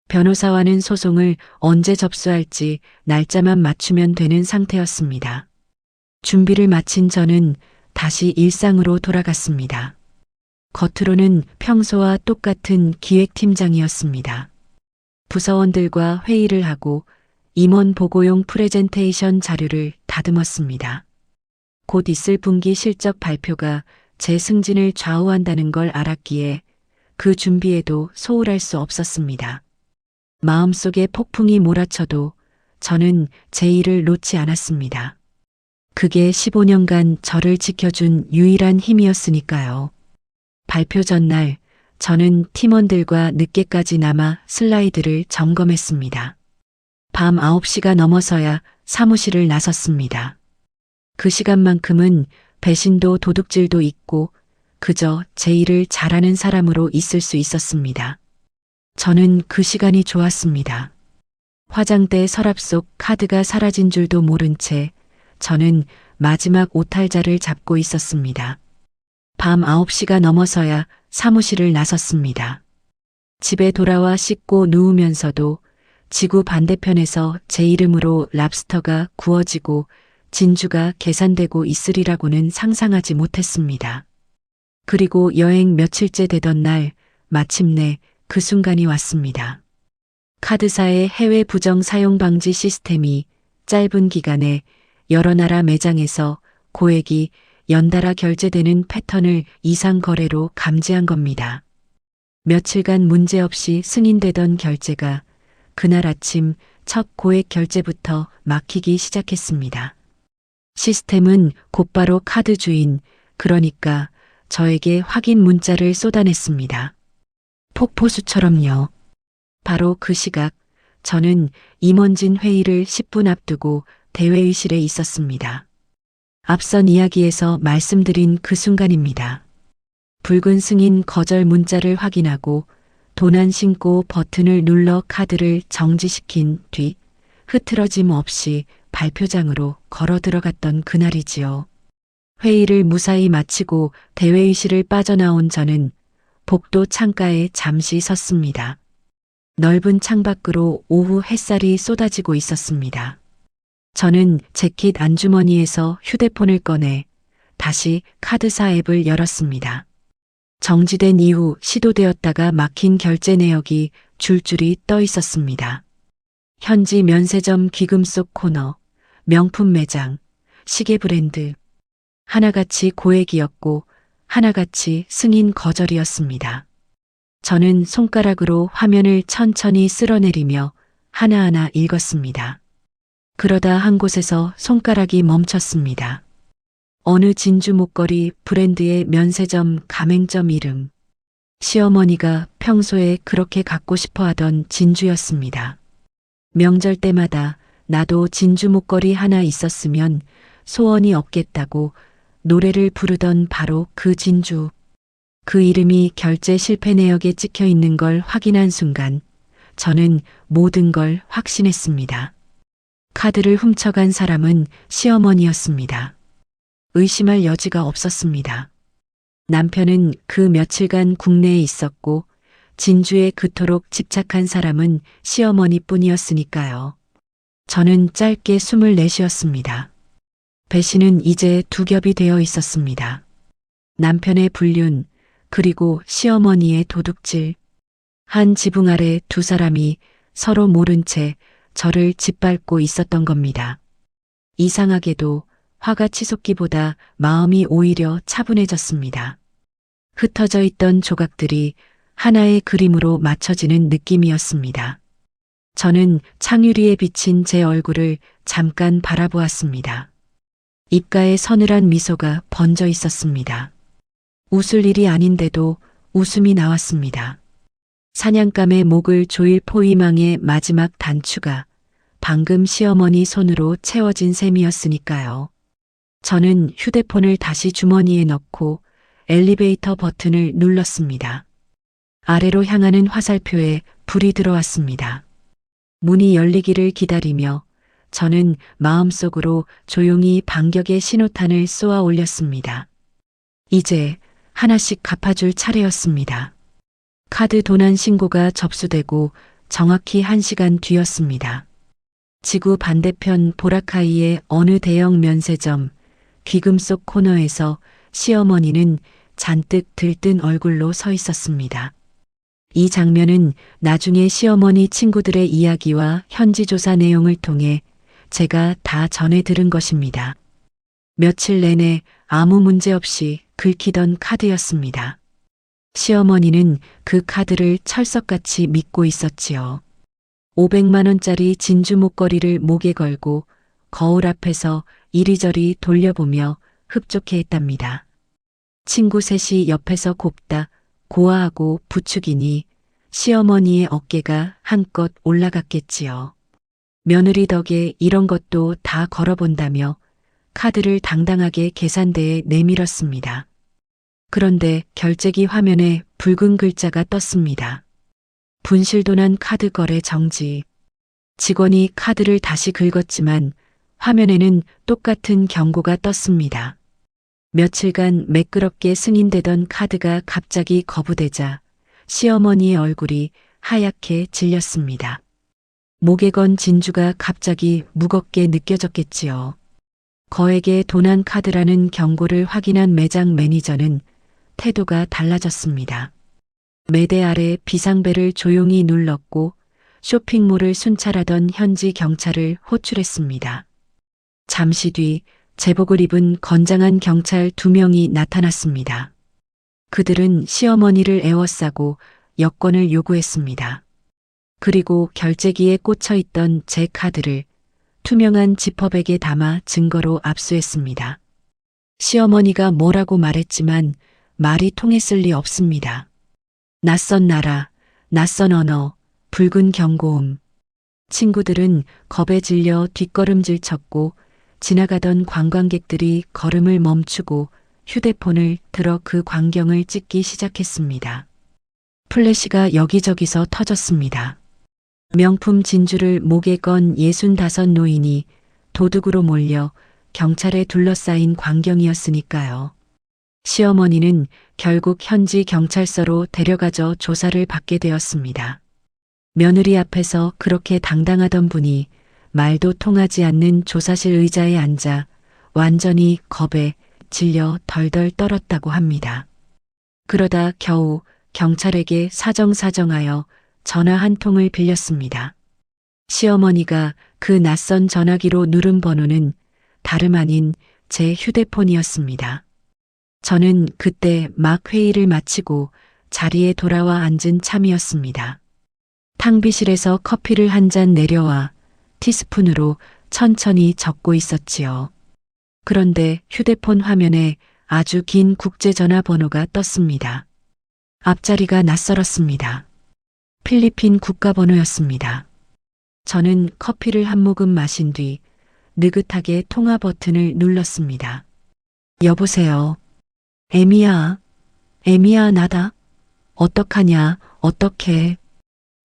변호사와는 소송을 언제 접수할지 날짜만 맞추면 되는 상태였습니다. 준비를 마친 저는 다시 일상으로 돌아갔습니다. 겉으로는 평소와 똑같은 기획팀장이었습니다. 부서원들과 회의를 하고 임원 보고용 프레젠테이션 자료를 다듬었습니다. 곧 있을 분기 실적 발표가 제 승진을 좌우한다는 걸 알았기에 그 준비에도 소홀할 수 없었습니다. 마음속에 폭풍이 몰아쳐도 저는 제 일을 놓지 않았습니다. 그게 15년간 저를 지켜준 유일한 힘이었으니까요. 발표 전날 저는 팀원들과 늦게까지 남아 슬라이드를 점검했습니다. 밤 9시가 넘어서야 사무실을 나섰습니다. 그 시간만큼은 배신도 도둑질도 있고 그저 제 일을 잘하는 사람으로 있을 수 있었습니다. 저는 그 시간이 좋았습니다. 화장대 서랍 속 카드가 사라진 줄도 모른 채 저는 마지막 오탈자를 잡고 있었습니다. 밤 9시가 넘어서야 사무실을 나섰습니다. 집에 돌아와 씻고 누우면서도 지구 반대편에서 제 이름으로 랍스터가 구워지고 진주가 계산되고 있으리라고는 상상하지 못했습니다. 그리고 여행 며칠째 되던 날 마침내 그 순간이 왔습니다. 카드사의 해외 부정 사용 방지 시스템이 짧은 기간에 여러 나라 매장에서 고액이 연달아 결제되는 패턴을 이상 거래로 감지한 겁니다. 며칠간 문제없이 승인되던 결제가 그날 아침 첫 고액 결제부터 막히기 시작했습니다. 시스템은 곧바로 카드 주인, 그러니까 저에게 확인 문자를 쏟아냈습니다. 폭포수처럼요. 바로 그 시각 저는 임원진 회의를 10분 앞두고 대회의실에 있었습니다. 앞선 이야기에서 말씀드린 그 순간입니다. 붉은 승인 거절 문자를 확인하고 도난 신고 버튼을 눌러 카드를 정지시킨 뒤 흐트러짐 없이 발표장으로 걸어 들어갔던 그날이지요. 회의를 무사히 마치고 대회의실을 빠져나온 저는 복도 창가에 잠시 섰습니다. 넓은 창밖으로 오후 햇살이 쏟아지고 있었습니다. 저는 재킷 안주머니에서 휴대폰을 꺼내 다시 카드사 앱을 열었습니다. 정지된 이후 시도되었다가 막힌 결제 내역이 줄줄이 떠 있었습니다. 현지 면세점 귀금속 코너, 명품 매장, 시계 브랜드. 하나같이 고액이었고 하나같이 승인 거절이었습니다. 저는 손가락으로 화면을 천천히 쓸어내리며 하나하나 읽었습니다. 그러다 한 곳에서 손가락이 멈췄습니다. 어느 진주 목걸이 브랜드의 면세점 가맹점 이름. 시어머니가 평소에 그렇게 갖고 싶어 하던 진주였습니다. 명절 때마다 나도 진주 목걸이 하나 있었으면 소원이 없겠다고 노래를 부르던 바로 그 진주. 그 이름이 결제 실패 내역에 찍혀 있는 걸 확인한 순간 저는 모든 걸 확신했습니다. 카드를 훔쳐간 사람은 시어머니였습니다. 의심할 여지가 없었습니다. 남편은 그 며칠간 국내에 있었고 진주에 그토록 집착한 사람은 시어머니뿐이었으니까요. 저는 짧게 숨을 내쉬었습니다. 배신은 이제 두 겹이 되어 있었습니다. 남편의 불륜, 그리고 시어머니의 도둑질. 한 지붕 아래 두 사람이 서로 모른 채 저를 짓밟고 있었던 겁니다. 이상하게도 화가 치솟기보다 마음이 오히려 차분해졌습니다. 흩어져 있던 조각들이 하나의 그림으로 맞춰지는 느낌이었습니다. 저는 창유리에 비친 제 얼굴을 잠깐 바라보았습니다. 입가에 서늘한 미소가 번져 있었습니다. 웃을 일이 아닌데도 웃음이 나왔습니다. 사냥감의 목을 조일 포위망의 마지막 단추가 방금 시어머니 손으로 채워진 셈이었으니까요. 저는 휴대폰을 다시 주머니에 넣고 엘리베이터 버튼을 눌렀습니다. 아래로 향하는 화살표에 불이 들어왔습니다. 문이 열리기를 기다리며 저는 마음속으로 조용히 반격의 신호탄을 쏘아 올렸습니다. 이제 하나씩 갚아줄 차례였습니다. 카드 도난 신고가 접수되고 정확히 1시간 뒤였습니다. 지구 반대편 보라카이의 어느 대형 면세점 귀금 속 코너에서 시어머니는 잔뜩 들뜬 얼굴로 서 있었습니다. 이 장면은 나중에 시어머니 친구들의 이야기와 현지 조사 내용을 통해 제가 다 전해 들은 것입니다. 며칠 내내 아무 문제 없이 긁히던 카드였습니다. 시어머니는 그 카드를 철석같이 믿고 있었지요. 500만 원짜리 진주 목걸이를 목에 걸고 거울 앞에서 이리저리 돌려보며 흡족해 했답니다. 친구 셋이 옆에서 곱다 고아하고 부추기니 시어머니의 어깨가 한껏 올라갔겠지요. 며느리 덕에 이런 것도 다 걸어본다며 카드를 당당하게 계산대에 내밀었습니다. 그런데 결제기 화면에 붉은 글자가 떴습니다. 분실도난 카드 거래 정지. 직원이 카드를 다시 긁었지만 화면에는 똑같은 경고가 떴습니다. 며칠간 매끄럽게 승인되던 카드가 갑자기 거부되자 시어머니의 얼굴이 하얗게 질렸습니다. 목에 건 진주가 갑자기 무겁게 느껴졌겠지요. 거액의 도난 카드라는 경고를 확인한 매장 매니저는 태도가 달라졌습니다. 매대 아래 비상벨을 조용히 눌렀고 쇼핑몰을 순찰하던 현지 경찰을 호출했습니다. 잠시 뒤 제복을 입은 건장한 경찰 2명이 나타났습니다. 그들은 시어머니를 에워싸고 여권을 요구했습니다. 그리고 결제기에 꽂혀 있던 제 카드를 투명한 지퍼백에 담아 증거로 압수했습니다. 시어머니가 뭐라고 말했지만 말이 통했을 리 없습니다. 낯선 나라, 낯선 언어, 붉은 경고음. 친구들은 겁에 질려 뒷걸음질 쳤고 지나가던 관광객들이 걸음을 멈추고 휴대폰을 들어 그 광경을 찍기 시작했습니다. 플래시가 여기저기서 터졌습니다. 명품 진주를 목에 건 65 노인이 도둑으로 몰려 경찰에 둘러싸인 광경이었으니까요. 시어머니는 결국 현지 경찰서로 데려가져 조사를 받게 되었습니다. 며느리 앞에서 그렇게 당당하던 분이 말도 통하지 않는 조사실 의자에 앉아 완전히 겁에 질려 덜덜 떨었다고 합니다. 그러다 겨우 경찰에게 사정사정하여 전화 한 통을 빌렸습니다. 시어머니가 그 낯선 전화기로 누른 번호는 다름 아닌 제 휴대폰이었습니다. 저는 그때 막 회의를 마치고 자리에 돌아와 앉은 참이었습니다. 탕비실에서 커피를 한 잔 내려와 티스푼으로 천천히 적고 있었지요. 그런데 휴대폰 화면에 아주 긴 국제전화 번호가 떴습니다. 앞자리가 낯설었습니다. 필리핀 국가번호였습니다. 저는 커피를 한 모금 마신 뒤 느긋하게 통화 버튼을 눌렀습니다. 여보세요. 에미야, 나다. 어떡하냐, 어떡해.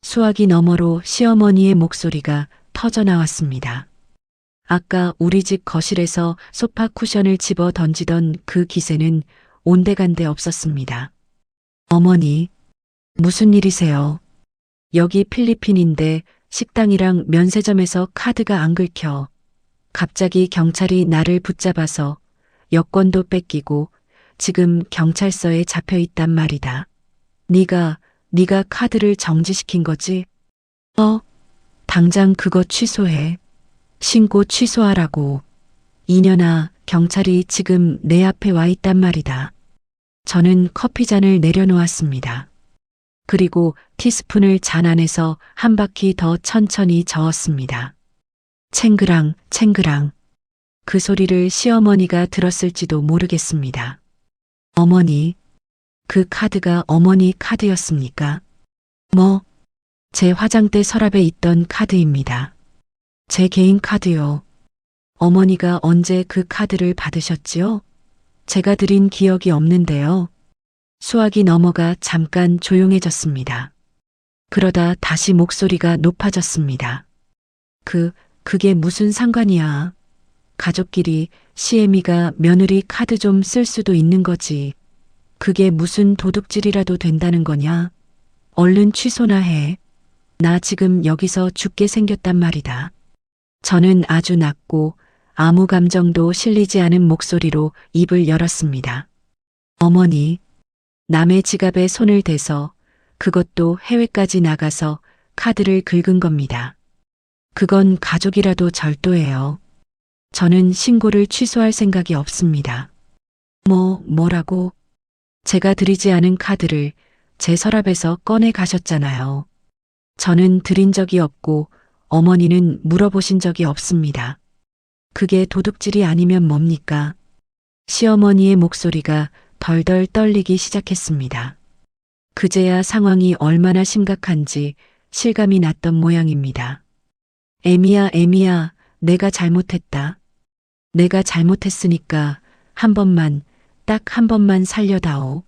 수화기 너머로 시어머니의 목소리가 터져 나왔습니다. 아까 우리 집 거실에서 소파 쿠션을 집어 던지던 그 기세는 온데간데 없었습니다. 어머니, 무슨 일이세요? 여기 필리핀인데 식당이랑 면세점에서 카드가 안 긁혀. 갑자기 경찰이 나를 붙잡아서 여권도 뺏기고 지금 경찰서에 잡혀 있단 말이다. 네가 카드를 정지시킨 거지? 당장 그거 취소해. 신고 취소하라고. 이년아, 경찰이 지금 내 앞에 와 있단 말이다. 저는 커피잔을 내려놓았습니다. 그리고 티스푼을 잔 안에서 한 바퀴 더 천천히 저었습니다. 챙그랑, 챙그랑. 그 소리를 시어머니가 들었을지도 모르겠습니다. 어머니, 그 카드가 어머니 카드였습니까? 제 화장대 서랍에 있던 카드입니다. 제 개인 카드요. 어머니가 언제 그 카드를 받으셨지요? 제가 드린 기억이 없는데요. 수화기 너머가 잠깐 조용해졌습니다. 그러다 다시 목소리가 높아졌습니다. 그게 무슨 상관이야. 가족끼리 시애미가 며느리 카드 좀 쓸 수도 있는 거지. 그게 무슨 도둑질이라도 된다는 거냐? 얼른 취소나 해. 나 지금 여기서 죽게 생겼단 말이다. 저는 아주 낮고 아무 감정도 실리지 않은 목소리로 입을 열었습니다. 어머니, 남의 지갑에 손을 대서 그것도 해외까지 나가서 카드를 긁은 겁니다. 그건 가족이라도 절도예요. 저는 신고를 취소할 생각이 없습니다. 뭐라고? 제가 드리지 않은 카드를 제 서랍에서 꺼내 가셨잖아요. 저는 드린 적이 없고 어머니는 물어보신 적이 없습니다. 그게 도둑질이 아니면 뭡니까? 시어머니의 목소리가 덜덜 떨리기 시작했습니다. 그제야 상황이 얼마나 심각한지 실감이 났던 모양입니다. 애미야, 내가 잘못했다. 내가 잘못했으니까 한 번만, 딱 한 번만 살려다오.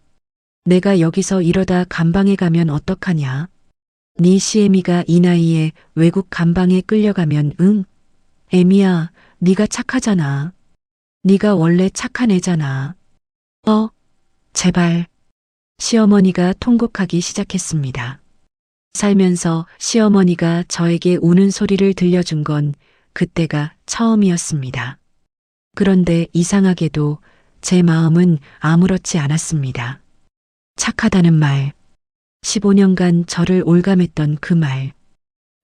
내가 여기서 이러다 감방에 가면 어떡하냐? 네 시애미가 이 나이에 외국 감방에 끌려가면 응? 애미야, 네가 착하잖아. 네가 원래 착한 애잖아. 제발. 시어머니가 통곡하기 시작했습니다. 살면서 시어머니가 저에게 우는 소리를 들려준 건 그때가 처음이었습니다. 그런데 이상하게도 제 마음은 아무렇지 않았습니다. 착하다는 말, 15년간 저를 올감했던 그 말.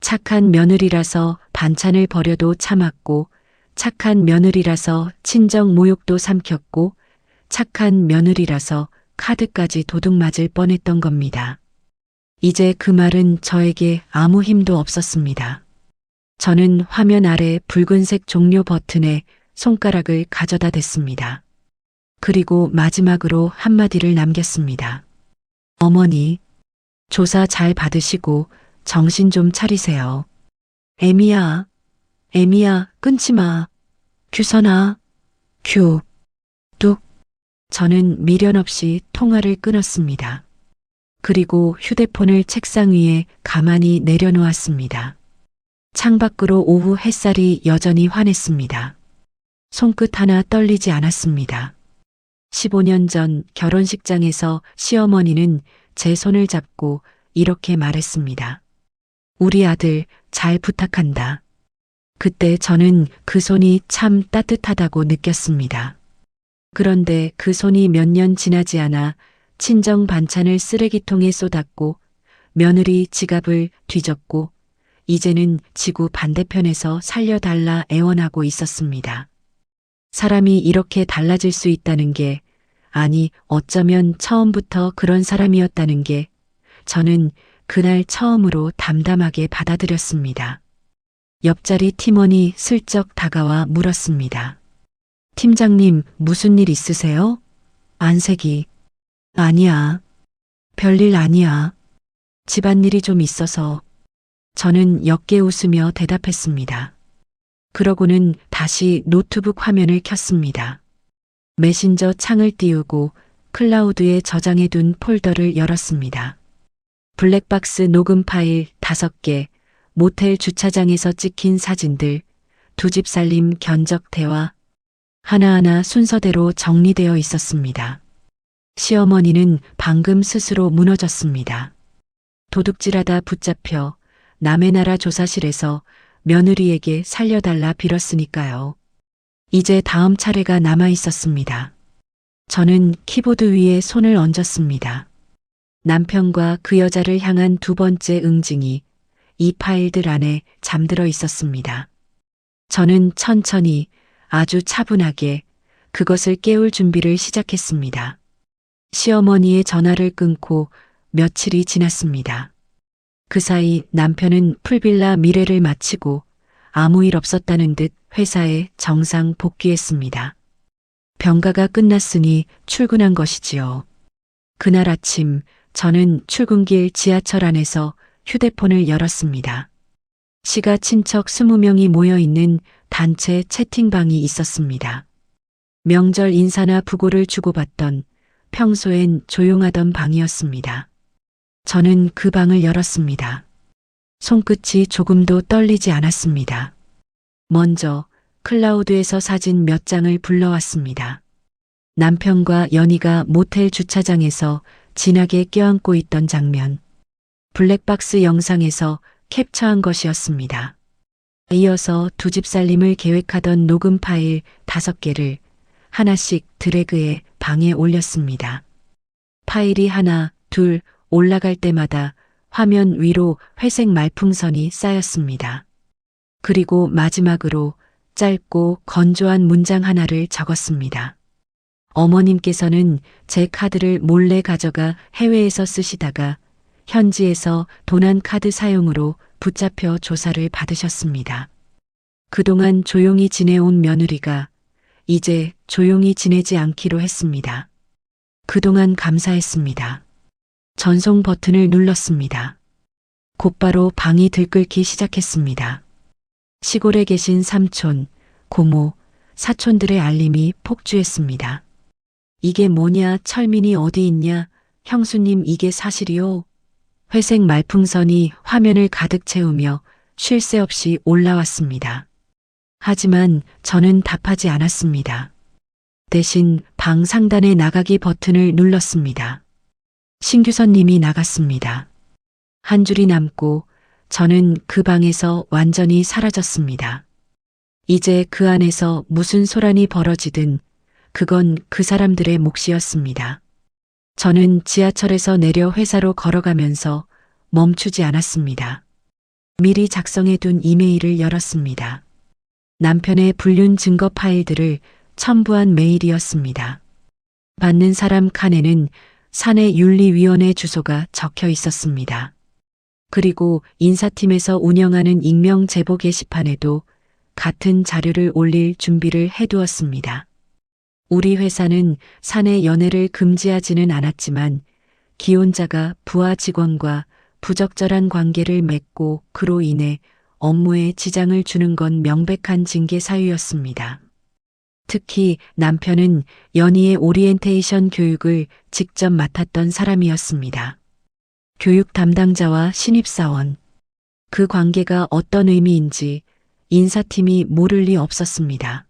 착한 며느리라서 반찬을 버려도 참았고, 착한 며느리라서 친정 모욕도 삼켰고, 착한 며느리라서 카드까지 도둑 맞을 뻔했던 겁니다. 이제 그 말은 저에게 아무 힘도 없었습니다. 저는 화면 아래 붉은색 종료 버튼에 손가락을 가져다 댔습니다. 그리고 마지막으로 한마디를 남겼습니다. 어머니, 조사 잘 받으시고 정신 좀 차리세요. 애미야, 끊지 마. 규선아, 뚝. 저는 미련 없이 통화를 끊었습니다. 그리고 휴대폰을 책상 위에 가만히 내려놓았습니다. 창밖으로 오후 햇살이 여전히 환했습니다. 손끝 하나 떨리지 않았습니다. 15년 전 결혼식장에서 시어머니는 제 손을 잡고 이렇게 말했습니다. 우리 아들 잘 부탁한다. 그때 저는 그 손이 참 따뜻하다고 느꼈습니다. 그런데 그 손이 몇 년 지나지 않아 친정 반찬을 쓰레기통에 쏟았고 며느리 지갑을 뒤졌고 이제는 지구 반대편에서 살려달라 애원하고 있었습니다. 사람이 이렇게 달라질 수 있다는 게, 아니 어쩌면 처음부터 그런 사람이었다는 게 저는 그날 처음으로 담담하게 받아들였습니다. 옆자리 팀원이 슬쩍 다가와 물었습니다. 팀장님, 무슨 일 있으세요? 안색이. 아니야. 별일 아니야. 집안일이 좀 있어서. 저는 옅게 웃으며 대답했습니다. 그러고는 다시 노트북 화면을 켰습니다. 메신저 창을 띄우고 클라우드에 저장해둔 폴더를 열었습니다. 블랙박스 녹음 파일 5개, 모텔 주차장에서 찍힌 사진들, 두 집 살림 견적 대화, 하나하나 순서대로 정리되어 있었습니다. 시어머니는 방금 스스로 무너졌습니다. 도둑질하다 붙잡혀 남의 나라 조사실에서 며느리에게 살려달라 빌었으니까요. 이제 다음 차례가 남아 있었습니다. 저는 키보드 위에 손을 얹었습니다. 남편과 그 여자를 향한 두 번째 응징이 이 파일들 안에 잠들어 있었습니다. 저는 천천히 아주 차분하게 그것을 깨울 준비를 시작했습니다. 시어머니의 전화를 끊고 며칠이 지났습니다. 그 사이 남편은 풀빌라 미래를 마치고 아무 일 없었다는 듯 회사에 정상 복귀했습니다. 병가가 끝났으니 출근한 것이지요. 그날 아침 저는 출근길 지하철 안에서 휴대폰을 열었습니다. 시가 친척 20명이 모여있는 단체 채팅방이 있었습니다. 명절 인사나 부고를 주고받던 평소엔 조용하던 방이었습니다. 저는 그 방을 열었습니다. 손끝이 조금도 떨리지 않았습니다. 먼저 클라우드에서 사진 몇 장을 불러왔습니다. 남편과 연희가 모텔 주차장에서 진하게 껴안고 있던 장면. 블랙박스 영상에서 캡처한 것이었습니다. 이어서 두 집 살림을 계획하던 녹음 파일 5개를 하나씩 드래그해 방에 올렸습니다. 파일이 하나, 둘 올라갈 때마다 화면 위로 회색 말풍선이 쌓였습니다. 그리고 마지막으로 짧고 건조한 문장 하나를 적었습니다. 어머님께서는 제 카드를 몰래 가져가 해외에서 쓰시다가 현지에서 도난 카드 사용으로 붙잡혀 조사를 받으셨습니다. 그동안 조용히 지내온 며느리가 이제 조용히 지내지 않기로 했습니다. 그동안 감사했습니다. 전송 버튼을 눌렀습니다. 곧바로 방이 들끓기 시작했습니다. 시골에 계신 삼촌, 고모, 사촌들의 알림이 폭주했습니다. 이게 뭐냐, 철민이 어디 있냐, 형수님 이게 사실이요? 회색 말풍선이 화면을 가득 채우며 쉴 새 없이 올라왔습니다. 하지만 저는 답하지 않았습니다. 대신 방 상단의 나가기 버튼을 눌렀습니다. 신규선님이 나갔습니다. 한 줄이 남고 저는 그 방에서 완전히 사라졌습니다. 이제 그 안에서 무슨 소란이 벌어지든 그건 그 사람들의 몫이었습니다. 저는 지하철에서 내려 회사로 걸어가면서 멈추지 않았습니다. 미리 작성해둔 이메일을 열었습니다. 남편의 불륜 증거 파일들을 첨부한 메일이었습니다. 받는 사람 칸에는 사내윤리위원회 주소가 적혀 있었습니다. 그리고 인사팀에서 운영하는 익명 제보 게시판에도 같은 자료를 올릴 준비를 해두었습니다. 우리 회사는 사내 연애를 금지하지는 않았지만 기혼자가 부하 직원과 부적절한 관계를 맺고 그로 인해 업무에 지장을 주는 건 명백한 징계 사유였습니다. 특히 남편은 연희의 오리엔테이션 교육을 직접 맡았던 사람이었습니다. 교육 담당자와 신입사원. 그 관계가 어떤 의미인지 인사팀이 모를 리 없었습니다.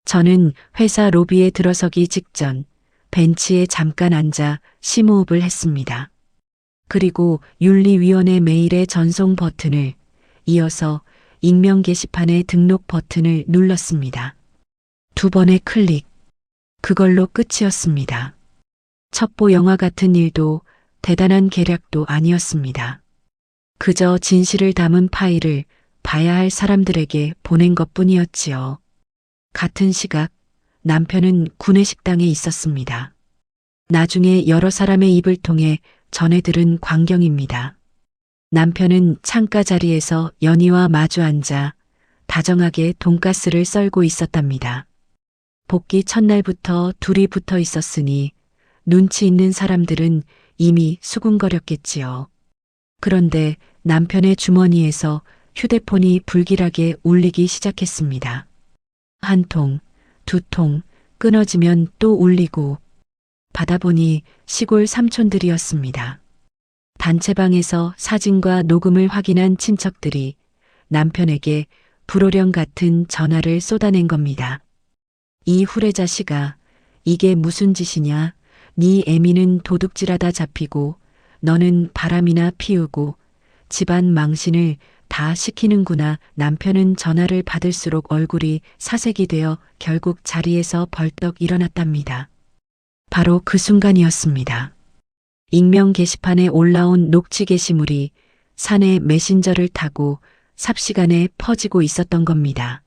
저는 회사 로비에 들어서기 직전 벤치에 잠깐 앉아 심호흡을 했습니다. 그리고 윤리위원회 메일의 전송 버튼을 이어서 익명 게시판의 등록 버튼을 눌렀습니다. 2번의 클릭. 그걸로 끝이었습니다. 첩보 영화 같은 일도 대단한 계략도 아니었습니다. 그저 진실을 담은 파일을 봐야 할 사람들에게 보낸 것뿐이었지요. 같은 시각 남편은 구내식당에 있었습니다. 나중에 여러 사람의 입을 통해 전해 들은 광경입니다. 남편은 창가 자리에서 연희와 마주 앉아 다정하게 돈가스를 썰고 있었답니다. 복귀 첫날부터 둘이 붙어 있었으니 눈치 있는 사람들은 이미 수군거렸겠지요. 그런데 남편의 주머니에서 휴대폰이 불길하게 울리기 시작했습니다. 한 통, 2통, 끊어지면 또 울리고 받아보니 시골 삼촌들이었습니다. 단체방에서 사진과 녹음을 확인한 친척들이 남편에게 불호령 같은 전화를 쏟아낸 겁니다. 이 후레자식아, 이게 무슨 짓이냐? 네 애미는 도둑질하다 잡히고 너는 바람이나 피우고 집안 망신을 다 시키는구나. 남편은 전화를 받을수록 얼굴이 사색이 되어 결국 자리에서 벌떡 일어났답니다. 바로 그 순간이었습니다. 익명 게시판에 올라온 녹취 게시물이 사내 메신저를 타고 삽시간에 퍼지고 있었던 겁니다.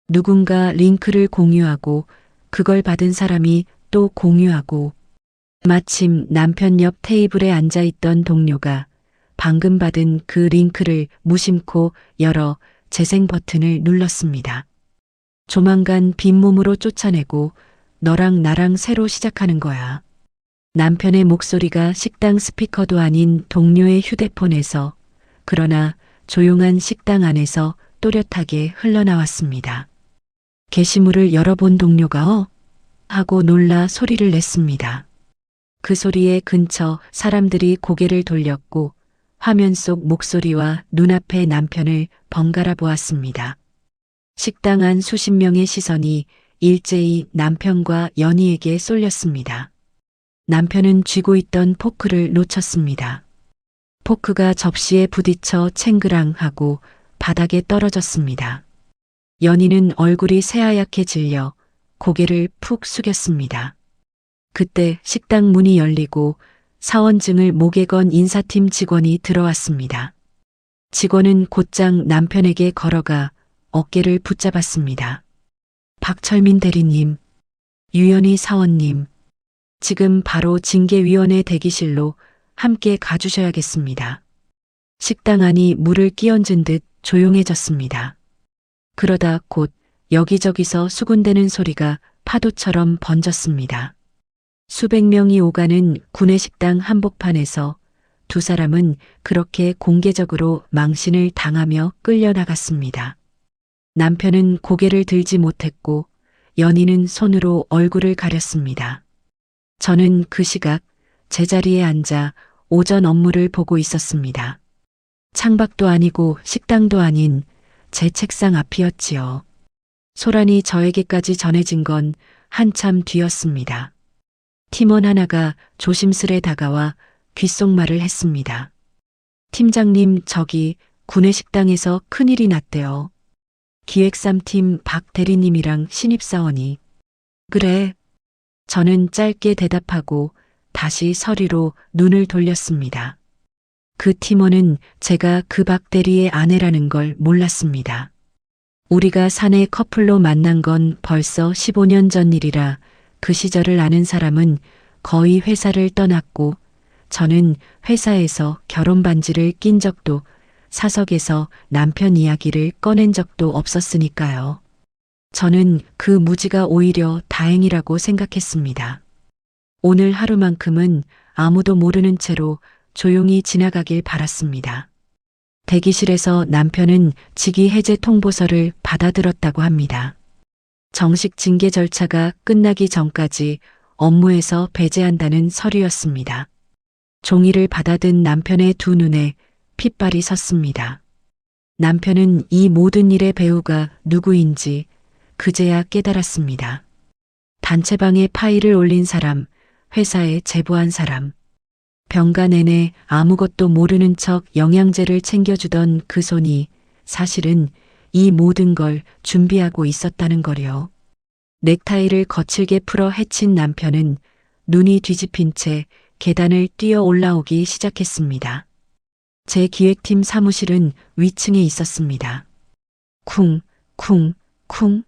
누군가 링크를 공유하고 그걸 받은 사람이 또 공유하고 마침 남편 옆 테이블에 앉아 있던 동료가 방금 받은 그 링크를 무심코 열어 재생 버튼을 눌렀습니다. 조만간 빈몸으로 쫓아내고 너랑 나랑 새로 시작하는 거야. 남편의 목소리가 식당 스피커도 아닌 동료의 휴대폰에서, 그러나 조용한 식당 안에서 또렷하게 흘러나왔습니다. 게시물을 열어본 동료가 하고 놀라 소리를 냈습니다. 그 소리에 근처 사람들이 고개를 돌렸고 화면 속 목소리와 눈앞의 남편을 번갈아 보았습니다. 식당 안 수십 명의 시선이 일제히 남편과 연희에게 쏠렸습니다. 남편은 쥐고 있던 포크를 놓쳤습니다. 포크가 접시에 부딪혀 챙그랑하고 바닥에 떨어졌습니다. 연희는 얼굴이 새하얗게 질려 고개를 푹 숙였습니다. 그때 식당 문이 열리고 사원증을 목에 건 인사팀 직원이 들어왔습니다. 직원은 곧장 남편에게 걸어가 어깨를 붙잡았습니다. 박철민 대리님, 유연희 사원님, 지금 바로 징계위원회 대기실로 함께 가주셔야겠습니다. 식당 안이 물을 끼얹은 듯 조용해졌습니다. 그러다 곧 여기저기서 수군대는 소리가 파도처럼 번졌습니다. 수백 명이 오가는 구내식당 한복판에서 두 사람은 그렇게 공개적으로 망신을 당하며 끌려나갔습니다. 남편은 고개를 들지 못했고 연희는 손으로 얼굴을 가렸습니다. 저는 그 시각 제자리에 앉아 오전 업무를 보고 있었습니다. 창밖도 아니고 식당도 아닌 제 책상 앞이었지요. 소란이 저에게까지 전해진 건 한참 뒤였습니다. 팀원 하나가 조심스레 다가와 귓속말을 했습니다. 팀장님, 저기 구내식당에서 큰일이 났대요. 기획3팀 박 대리님이랑 신입사원이. 그래. 저는 짧게 대답하고 다시 서리로 눈을 돌렸습니다. 그 팀원은 제가 그 박 대리의 아내라는 걸 몰랐습니다. 우리가 사내 커플로 만난 건 벌써 15년 전 일이라 그 시절을 아는 사람은 거의 회사를 떠났고 저는 회사에서 결혼 반지를 낀 적도 사석에서 남편 이야기를 꺼낸 적도 없었으니까요. 저는 그 무지가 오히려 다행이라고 생각했습니다. 오늘 하루만큼은 아무도 모르는 채로 조용히 지나가길 바랐습니다. 대기실에서 남편은 직위 해제 통보서를 받아들었다고 합니다. 정식 징계 절차가 끝나기 전까지 업무에서 배제한다는 서류였습니다. 종이를 받아든 남편의 두 눈에 핏발이 섰습니다. 남편은 이 모든 일의 배우가 누구인지 그제야 깨달았습니다. 단체방에 파일을 올린 사람, 회사에 제보한 사람, 병가 내내 아무것도 모르는 척 영양제를 챙겨주던 그 손이 사실은 이 모든 걸 준비하고 있었다는 거려. 넥타이를 거칠게 풀어 헤친 남편은 눈이 뒤집힌 채 계단을 뛰어 올라오기 시작했습니다. 제 기획팀 사무실은 위층에 있었습니다. 쿵, 쿵, 쿵.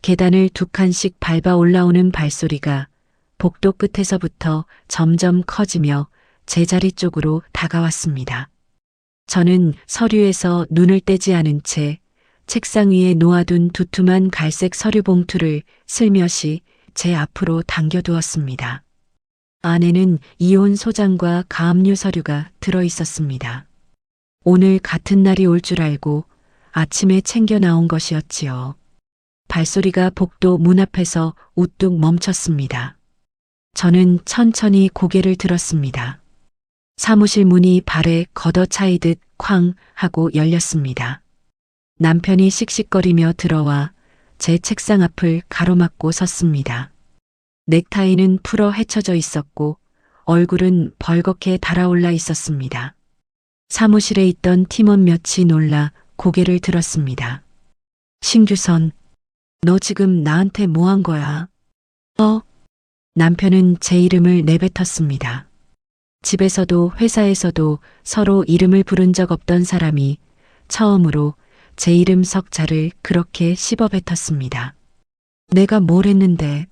계단을 두 칸씩 밟아 올라오는 발소리가 복도 끝에서부터 점점 커지며 제 자리 쪽으로 다가왔습니다. 저는 서류에서 눈을 떼지 않은 채 책상 위에 놓아둔 두툼한 갈색 서류 봉투를 슬며시 제 앞으로 당겨두었습니다. 안에는 이혼 소장과 가압류 서류가 들어 있었습니다. 오늘 같은 날이 올 줄 알고 아침에 챙겨 나온 것이었지요. 발소리가 복도 문 앞에서 우뚝 멈췄습니다. 저는 천천히 고개를 들었습니다. 사무실 문이 발에 걷어차이듯 쾅 하고 열렸습니다. 남편이 씩씩거리며 들어와 제 책상 앞을 가로막고 섰습니다. 넥타이는 풀어 헤쳐져 있었고 얼굴은 벌겋게 달아올라 있었습니다. 사무실에 있던 팀원 몇이 놀라 고개를 들었습니다. 신규선, 너 지금 나한테 뭐 한 거야? 남편은 제 이름을 내뱉었습니다. 집에서도 회사에서도 서로 이름을 부른 적 없던 사람이 처음으로 제 이름 석자를 그렇게 씹어뱉었습니다. 내가 뭘 했는데?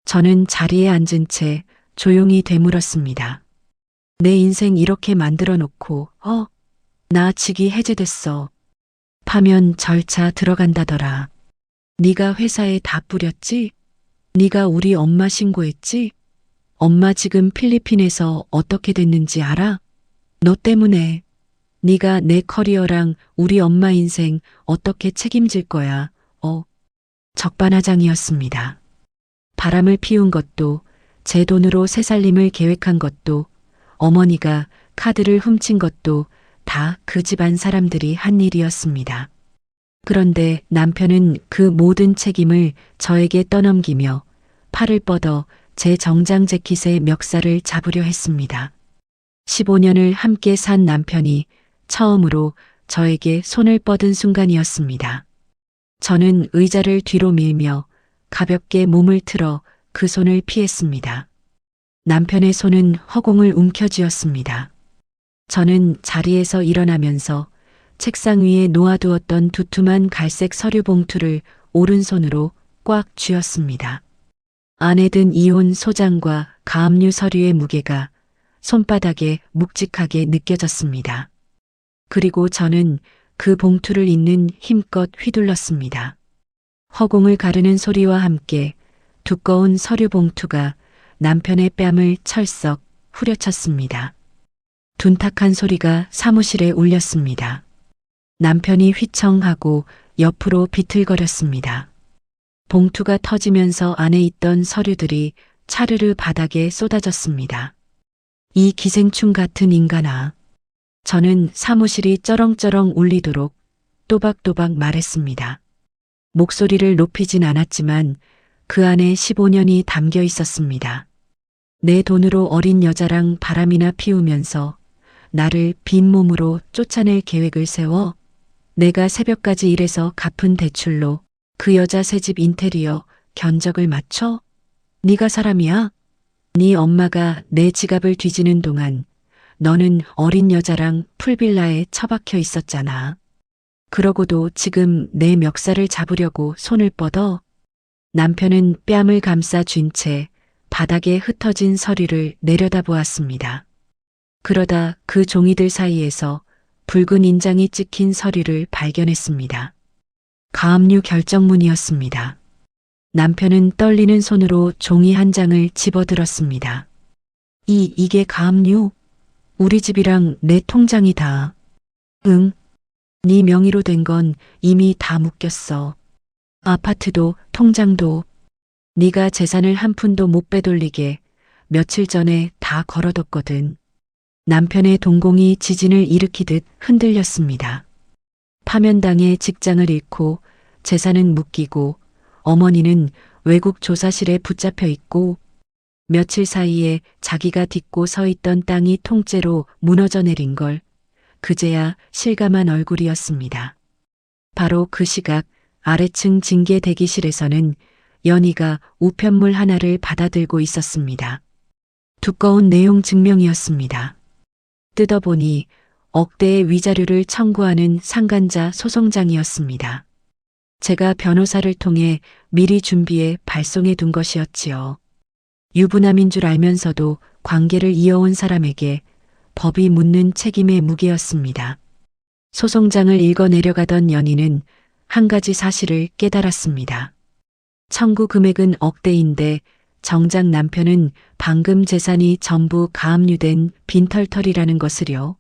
저는 자리에 앉은 채 조용히 되물었습니다. 내 인생 이렇게 만들어 놓고, 나 직위 해제됐어. 파면 절차 들어간다더라. 네가 회사에 다 뿌렸지? 네가 우리 엄마 신고했지? 엄마 지금 필리핀에서 어떻게 됐는지 알아? 너 때문에. 네가 내 커리어랑 우리 엄마 인생 어떻게 책임질 거야? 적반하장이었습니다. 바람을 피운 것도, 제 돈으로 새살림을 계획한 것도, 어머니가 카드를 훔친 것도 다 그 집안 사람들이 한 일이었습니다. 그런데 남편은 그 모든 책임을 저에게 떠넘기며 팔을 뻗어 제 정장 재킷의 멱살을 잡으려 했습니다. 15년을 함께 산 남편이 처음으로 저에게 손을 뻗은 순간이었습니다. 저는 의자를 뒤로 밀며 가볍게 몸을 틀어 그 손을 피했습니다. 남편의 손은 허공을 움켜쥐었습니다. 저는 자리에서 일어나면서 책상 위에 놓아두었던 두툼한 갈색 서류 봉투를 오른손으로 꽉 쥐었습니다. 안에 든 이혼 소장과 가압류 서류의 무게가 손바닥에 묵직하게 느껴졌습니다. 그리고 저는 그 봉투를 잇는 힘껏 휘둘렀습니다. 허공을 가르는 소리와 함께 두꺼운 서류 봉투가 남편의 뺨을 철썩 후려쳤습니다. 둔탁한 소리가 사무실에 울렸습니다. 남편이 휘청하고 옆으로 비틀거렸습니다. 봉투가 터지면서 안에 있던 서류들이 차르르 바닥에 쏟아졌습니다. 이 기생충 같은 인간아. 저는 사무실이 쩌렁쩌렁 울리도록 또박또박 말했습니다. 목소리를 높이진 않았지만 그 안에 15년이 담겨 있었습니다. 내 돈으로 어린 여자랑 바람이나 피우면서 나를 빈몸으로 쫓아낼 계획을 세워 내가 새벽까지 일해서 갚은 대출로 그 여자 새집 인테리어 견적을 맞춰? 네가 사람이야? 네 엄마가 내 지갑을 뒤지는 동안 너는 어린 여자랑 풀빌라에 처박혀 있었잖아. 그러고도 지금 내 멱살을 잡으려고 손을 뻗어? 남편은 뺨을 감싸 쥔 채 바닥에 흩어진 서류를 내려다보았습니다. 그러다 그 종이들 사이에서 붉은 인장이 찍힌 서류를 발견했습니다. 가압류 결정문이었습니다. 남편은 떨리는 손으로 종이 한 장을 집어들었습니다. 이게 가압류? 우리 집이랑 내 통장이다. 응. 네 명의로 된 건 이미 다 묶였어. 아파트도 통장도. 네가 재산을 한 푼도 못 빼돌리게 며칠 전에 다 걸어뒀거든. 남편의 동공이 지진을 일으키듯 흔들렸습니다. 파면당해 직장을 잃고 재산은 묶이고 어머니는 외국 조사실에 붙잡혀 있고 며칠 사이에 자기가 딛고 서 있던 땅이 통째로 무너져 내린 걸 그제야 실감한 얼굴이었습니다. 바로 그 시각 아래층 징계 대기실에서는 연희가 우편물 하나를 받아들고 있었습니다. 두꺼운 내용 증명이었습니다. 뜯어보니 억대의 위자료를 청구하는 상간자 소송장이었습니다. 제가 변호사를 통해 미리 준비해 발송해 둔 것이었지요. 유부남인 줄 알면서도 관계를 이어온 사람에게 법이 묻는 책임의 무게였습니다. 소송장을 읽어 내려가던 연희는 한 가지 사실을 깨달았습니다. 청구 금액은 억대인데 정작 남편은 방금 재산이 전부 가압류된 빈털털이라는 것을요.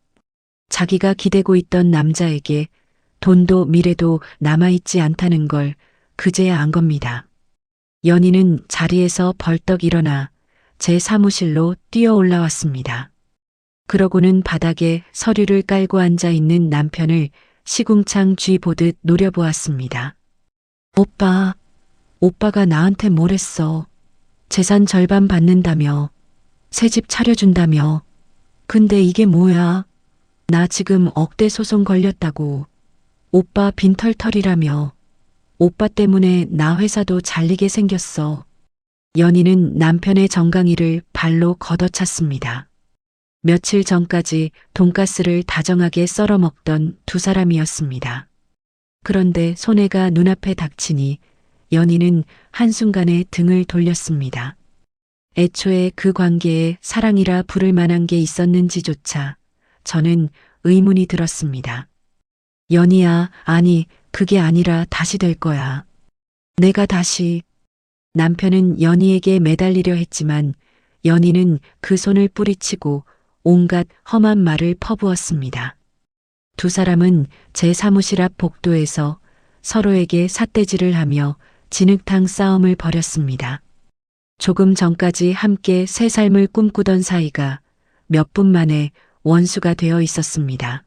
자기가 기대고 있던 남자에게 돈도 미래도 남아있지 않다는 걸 그제야 안 겁니다. 연희는 자리에서 벌떡 일어나 제 사무실로 뛰어 올라왔습니다. 그러고는 바닥에 서류를 깔고 앉아 있는 남편을 시궁창 쥐 보듯 노려보았습니다. 오빠가 나한테 뭘 했어? 재산 절반 받는다며, 새집 차려준다며. 근데 이게 뭐야? 나 지금 억대 소송 걸렸다고. 오빠 빈털털이라며. 오빠 때문에 나 회사도 잘리게 생겼어. 연희는 남편의 정강이를 발로 걷어찼습니다. 며칠 전까지 돈가스를 다정하게 썰어 먹던 두 사람이었습니다. 그런데 손해가 눈앞에 닥치니 연희는 한순간에 등을 돌렸습니다. 애초에 그 관계에 사랑이라 부를 만한 게 있었는지조차 저는 의문이 들었습니다. 연희야, 아니, 그게 아니라 다시 될 거야. 내가 다시. 남편은 연희에게 매달리려 했지만 연희는 그 손을 뿌리치고 온갖 험한 말을 퍼부었습니다. 두 사람은 제 사무실 앞 복도에서 서로에게 삿대질을 하며 진흙탕 싸움을 벌였습니다. 조금 전까지 함께 새 삶을 꿈꾸던 사이가 몇 분 만에 원수가 되어 있었습니다.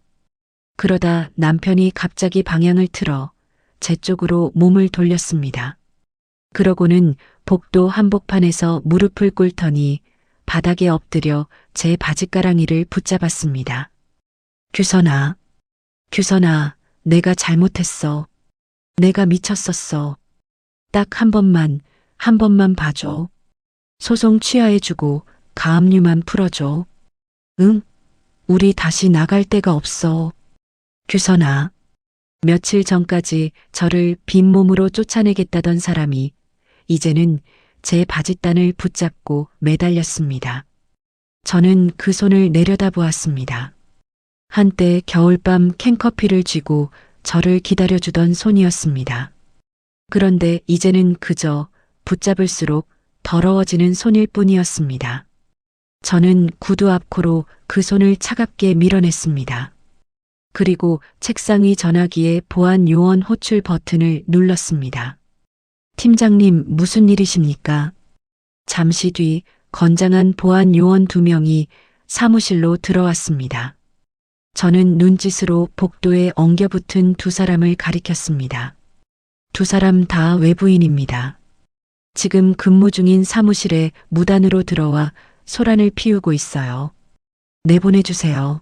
그러다 남편이 갑자기 방향을 틀어 제 쪽으로 몸을 돌렸습니다. 그러고는 복도 한복판에서 무릎을 꿇더니 바닥에 엎드려 제 바지가랑이를 붙잡았습니다. 규선아, 내가 잘못했어. 내가 미쳤었어. 딱 한 번만 봐줘. 소송 취하해주고 가압류만 풀어줘. 응? 우리 다시 나갈 데가 없어. 규선아. 며칠 전까지 저를 빈몸으로 쫓아내겠다던 사람이 이제는 제 바짓단을 붙잡고 매달렸습니다. 저는 그 손을 내려다보았습니다. 한때 겨울밤 캔커피를 쥐고 저를 기다려주던 손이었습니다. 그런데 이제는 그저 붙잡을수록 더러워지는 손일 뿐이었습니다. 저는 구두 앞코로 그 손을 차갑게 밀어냈습니다. 그리고 책상 위 전화기의 보안 요원 호출 버튼을 눌렀습니다. 팀장님, 무슨 일이십니까? 잠시 뒤 건장한 보안 요원 2명이 사무실로 들어왔습니다. 저는 눈짓으로 복도에 엉겨붙은 두 사람을 가리켰습니다. 두 사람 다 외부인입니다. 지금 근무 중인 사무실에 무단으로 들어와 소란을 피우고 있어요. 내보내주세요.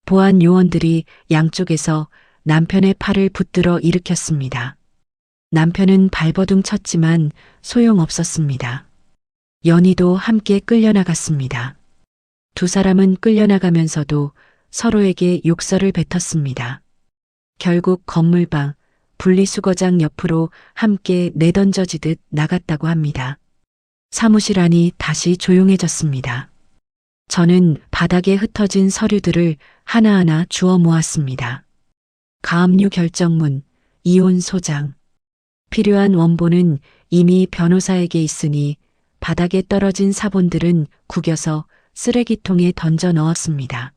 보안 요원들이 양쪽에서 남편의 팔을 붙들어 일으켰습니다. 남편은 발버둥 쳤지만 소용없었습니다. 연희도 함께 끌려나갔습니다. 두 사람은 끌려나가면서도 서로에게 욕설을 뱉었습니다. 결국 건물방, 분리수거장 옆으로 함께 내던져지듯 나갔다고 합니다. 사무실 안이 다시 조용해졌습니다. 저는 바닥에 흩어진 서류들을 하나하나 주워 모았습니다. 가압류 결정문, 이혼 소장. 필요한 원본은 이미 변호사에게 있으니 바닥에 떨어진 사본들은 구겨서 쓰레기통에 던져 넣었습니다.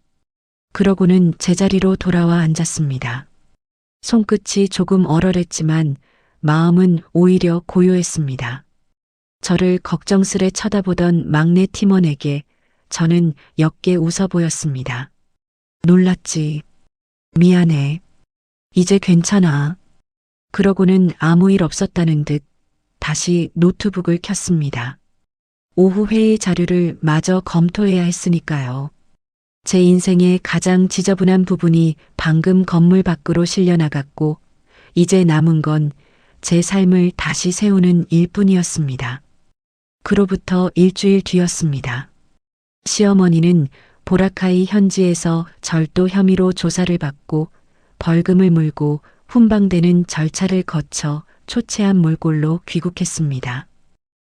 그러고는 제자리로 돌아와 앉았습니다. 손끝이 조금 얼얼했지만 마음은 오히려 고요했습니다. 저를 걱정스레 쳐다보던 막내 팀원에게 저는 옅게 웃어 보였습니다. 놀랐지. 미안해. 이제 괜찮아. 그러고는 아무 일 없었다는 듯 다시 노트북을 켰습니다. 오후 회의 자료를 마저 검토해야 했으니까요. 제 인생의 가장 지저분한 부분이 방금 건물 밖으로 실려나갔고 이제 남은 건 제 삶을 다시 세우는 일뿐이었습니다. 그로부터 일주일 뒤였습니다. 시어머니는 보라카이 현지에서 절도 혐의로 조사를 받고 벌금을 물고 훈방되는 절차를 거쳐 초췌한 몰골로 귀국했습니다.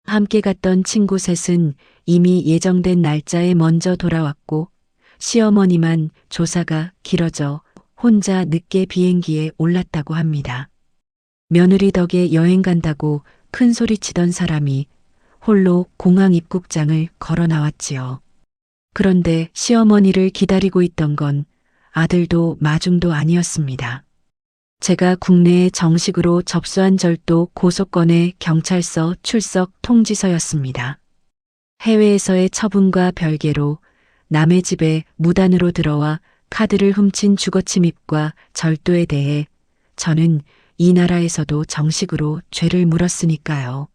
함께 갔던 친구 셋은 이미 예정된 날짜에 먼저 돌아왔고 시어머니만 조사가 길어져 혼자 늦게 비행기에 올랐다고 합니다. 며느리 덕에 여행 간다고 큰 소리치던 사람이 홀로 공항 입국장을 걸어 나왔지요. 그런데 시어머니를 기다리고 있던 건 아들도 마중도 아니었습니다. 제가 국내에 정식으로 접수한 절도 고소건의 경찰서 출석 통지서였습니다. 해외에서의 처분과 별개로 남의 집에 무단으로 들어와 카드를 훔친 주거침입과 절도에 대해 저는 이 나라에서도 정식으로 죄를 물었으니까요.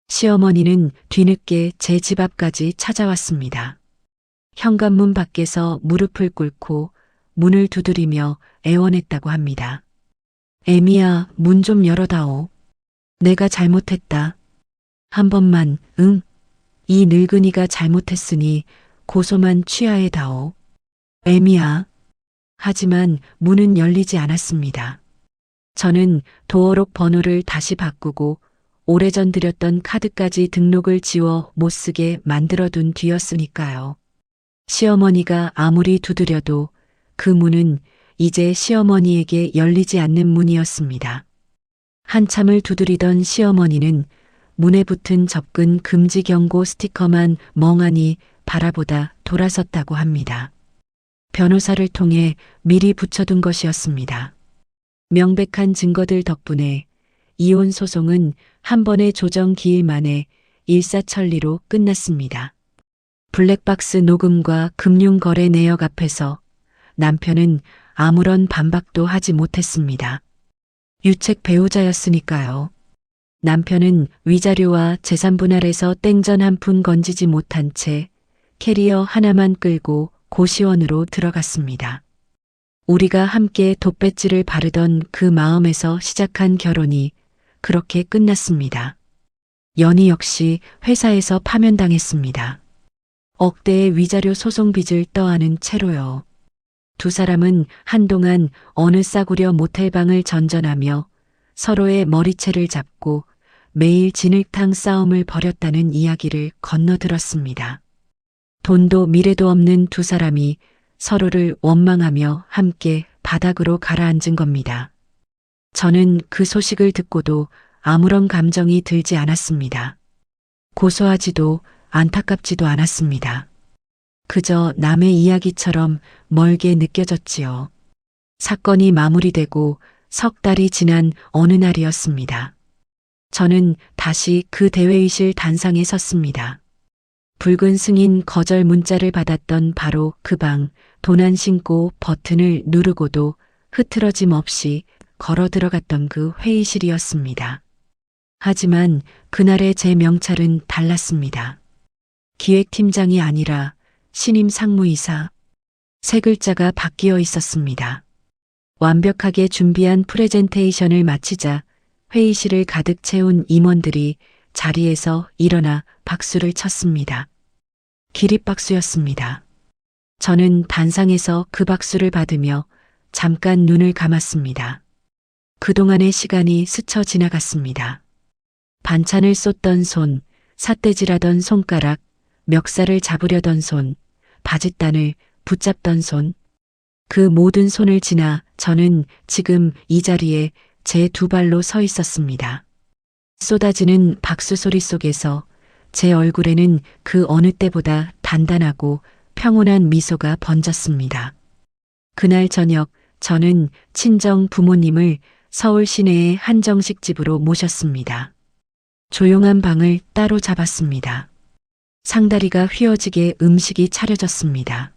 시어머니는 뒤늦게 제 집 앞까지 찾아왔습니다. 현관문 밖에서 무릎을 꿇고 문을 두드리며 애원했다고 합니다. 애미야, 문 좀 열어다오. 내가 잘못했다. 한 번만, 응. 이 늙은이가 잘못했으니 고소만 취하에다오. 애미야. 하지만 문은 열리지 않았습니다. 저는 도어록 번호를 다시 바꾸고 오래전 드렸던 카드까지 등록을 지워 못쓰게 만들어둔 뒤였으니까요. 시어머니가 아무리 두드려도 그 문은 이제 시어머니에게 열리지 않는 문이었습니다. 한참을 두드리던 시어머니는 문에 붙은 접근 금지 경고 스티커만 멍하니 바라보다 돌아섰다고 합니다. 변호사를 통해 미리 붙여둔 것이었습니다. 명백한 증거들 덕분에 이혼 소송은 한 번의 조정 기일 만에 일사천리로 끝났습니다. 블랙박스 녹음과 금융거래 내역 앞에서 남편은 아무런 반박도 하지 못했습니다. 유책 배우자였으니까요. 남편은 위자료와 재산 분할에서 땡전 한 푼 건지지 못한 채 캐리어 하나만 끌고 고시원으로 들어갔습니다. 우리가 함께 돛배지를 바르던 그 마음에서 시작한 결혼이 그렇게 끝났습니다. 연희 역시 회사에서 파면당했습니다. 억대의 위자료 소송 빚을 떠안은 채로요. 두 사람은 한동안 어느 싸구려 모텔방을 전전하며 서로의 머리채를 잡고 매일 진흙탕 싸움을 벌였다는 이야기를 건너들었습니다. 돈도 미래도 없는 두 사람이 서로를 원망하며 함께 바닥으로 가라앉은 겁니다. 저는 그 소식을 듣고도 아무런 감정이 들지 않았습니다. 고소하지도 안타깝지도 않았습니다. 그저 남의 이야기처럼 멀게 느껴졌지요. 사건이 마무리되고 석 달이 지난 어느 날이었습니다. 저는 다시 그 대회의실 단상에 섰습니다. 붉은 승인 거절 문자를 받았던 바로 그 방, 도난 신고 버튼을 누르고도 흐트러짐 없이 걸어 들어갔던 그 회의실이었습니다. 하지만 그날의 제 명찰은 달랐습니다. 기획팀장이 아니라 신임 상무이사. 세 글자가 바뀌어 있었습니다. 완벽하게 준비한 프레젠테이션을 마치자 회의실을 가득 채운 임원들이 자리에서 일어나 박수를 쳤습니다. 기립박수였습니다. 저는 단상에서 그 박수를 받으며 잠깐 눈을 감았습니다. 그동안의 시간이 스쳐 지나갔습니다. 반찬을 쏟던 손, 삿대질하던 손가락, 멱살을 잡으려던 손, 바짓단을 붙잡던 손, 그 모든 손을 지나 저는 지금 이 자리에 제 두 발로 서 있었습니다. 쏟아지는 박수 소리 속에서 제 얼굴에는 그 어느 때보다 단단하고 평온한 미소가 번졌습니다. 그날 저녁 저는 친정 부모님을 서울 시내의 한정식 집으로 모셨습니다. 조용한 방을 따로 잡았습니다. 상다리가 휘어지게 음식이 차려졌습니다.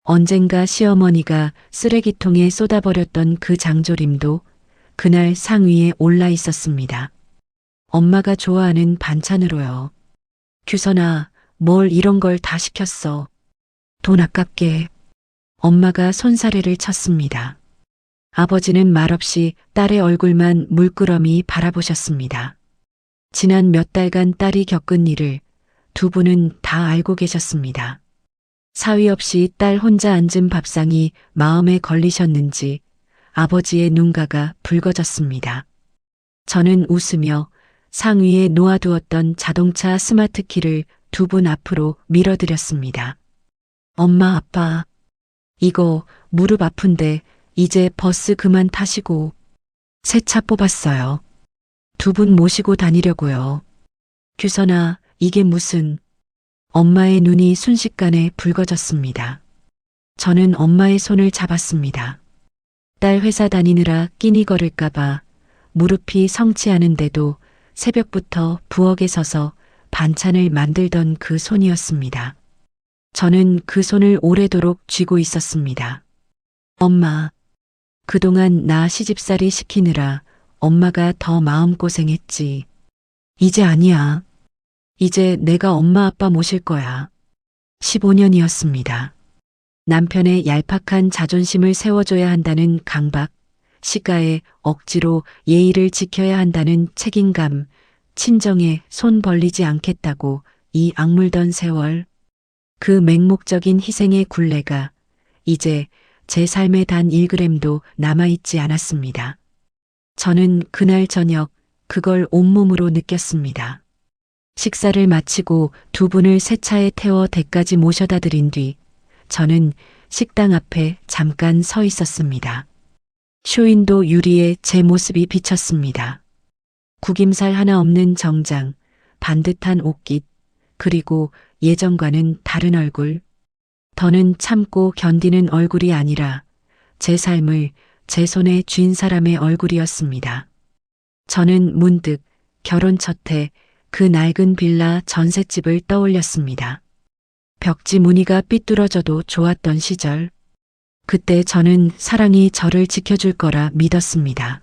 언젠가 시어머니가 쓰레기통에 쏟아버렸던 그 장조림도 그날 상 위에 올라 있었습니다. 엄마가 좋아하는 반찬으로요. 규선아, 뭘 이런 걸 다 시켰어. 돈 아깝게. 엄마가 손사래를 쳤습니다. 아버지는 말없이 딸의 얼굴만 물끄러미 바라보셨습니다. 지난 몇 달간 딸이 겪은 일을 두 분은 다 알고 계셨습니다. 사위 없이 딸 혼자 앉은 밥상이 마음에 걸리셨는지 아버지의 눈가가 붉어졌습니다. 저는 웃으며 상 위에 놓아두었던 자동차 스마트 키를 두 분 앞으로 밀어드렸습니다. 엄마, 아빠, 이거 무릎 아픈데 이제 버스 그만 타시고 새 차 뽑았어요. 두 분 모시고 다니려고요. 규선아, 이게 무슨... 엄마의 눈이 순식간에 붉어졌습니다. 저는 엄마의 손을 잡았습니다. 딸 회사 다니느라 끼니 거릴까봐 무릎이 성치 않은데도 새벽부터 부엌에 서서 반찬을 만들던 그 손이었습니다. 저는 그 손을 오래도록 쥐고 있었습니다. 엄마, 그동안 나 시집살이 시키느라 엄마가 더 마음고생했지. 이제 아니야. 이제 내가 엄마 아빠 모실 거야. 15년이었습니다. 남편의 얄팍한 자존심을 세워줘야 한다는 강박, 시가에 억지로 예의를 지켜야 한다는 책임감, 친정에 손 벌리지 않겠다고 이 악물던 세월, 그 맹목적인 희생의 굴레가 이제 제 삶에 단 1g도 남아있지 않았습니다. 저는 그날 저녁 그걸 온몸으로 느꼈습니다. 식사를 마치고 두 분을 새 차에 태워 댁까지 모셔다 드린 뒤 저는 식당 앞에 잠깐 서 있었습니다. 쇼윈도 유리에 제 모습이 비쳤습니다. 구김살 하나 없는 정장, 반듯한 옷깃, 그리고 예전과는 다른 얼굴. 더는 참고 견디는 얼굴이 아니라 제 삶을 제 손에 쥔 사람의 얼굴이었습니다. 저는 문득 결혼 첫해 그 낡은 빌라 전셋집을 떠올렸습니다. 벽지 무늬가 삐뚤어져도 좋았던 시절. 그때 저는 사랑이 저를 지켜줄 거라 믿었습니다.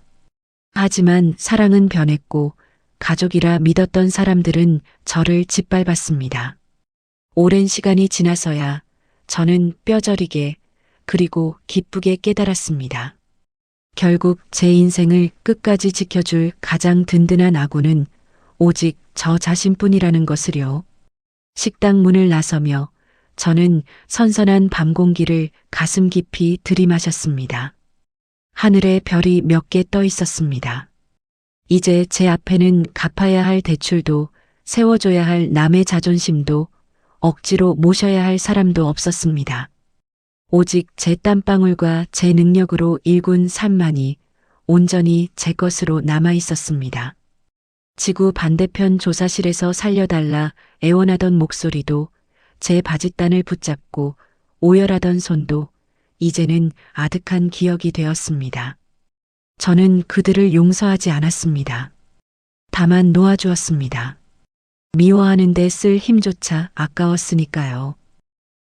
하지만 사랑은 변했고 가족이라 믿었던 사람들은 저를 짓밟았습니다. 오랜 시간이 지나서야 저는 뼈저리게 그리고 기쁘게 깨달았습니다. 결국 제 인생을 끝까지 지켜줄 가장 든든한 아군은 오직 저 자신뿐이라는 것을요. 식당 문을 나서며 저는 선선한 밤 공기를 가슴 깊이 들이마셨습니다. 하늘에 별이 몇 개 떠 있었습니다. 이제 제 앞에는 갚아야 할 대출도 세워줘야 할 남의 자존심도 억지로 모셔야 할 사람도 없었습니다. 오직 제 땀방울과 제 능력으로 일군 삶만이 온전히 제 것으로 남아 있었습니다. 지구 반대편 조사실에서 살려달라 애원하던 목소리도 제 바짓단을 붙잡고 오열하던 손도 이제는 아득한 기억이 되었습니다. 저는 그들을 용서하지 않았습니다. 다만 놓아주었습니다. 미워하는데 쓸 힘조차 아까웠으니까요.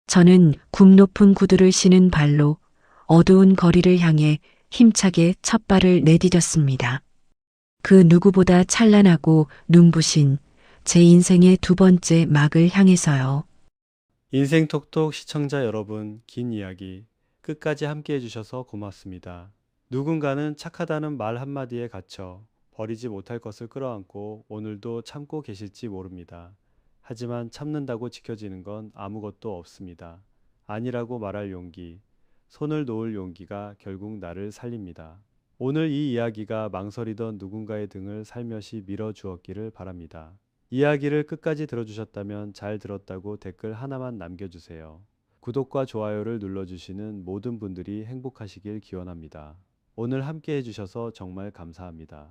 저는 굽 높은 구두를 신은 발로 어두운 거리를 향해 힘차게 첫 발을 내디뎠습니다. 그 누구보다 찬란하고 눈부신 제 인생의 두 번째 막을 향해서요. 인생톡톡 시청자 여러분, 긴 이야기 끝까지 함께 해주셔서 고맙습니다. 누군가는 착하다는 말 한마디에 갇혀 버리지 못할 것을 끌어안고 오늘도 참고 계실지 모릅니다. 하지만 참는다고 지켜지는 건 아무것도 없습니다. 아니라고 말할 용기, 손을 놓을 용기가 결국 나를 살립니다. 오늘 이 이야기가 망설이던 누군가의 등을 살며시 밀어주었기를 바랍니다. 이야기를 끝까지 들어주셨다면 잘 들었다고 댓글 하나만 남겨주세요. 구독과 좋아요를 눌러주시는 모든 분들이 행복하시길 기원합니다. 오늘 함께 해주셔서 정말 감사합니다.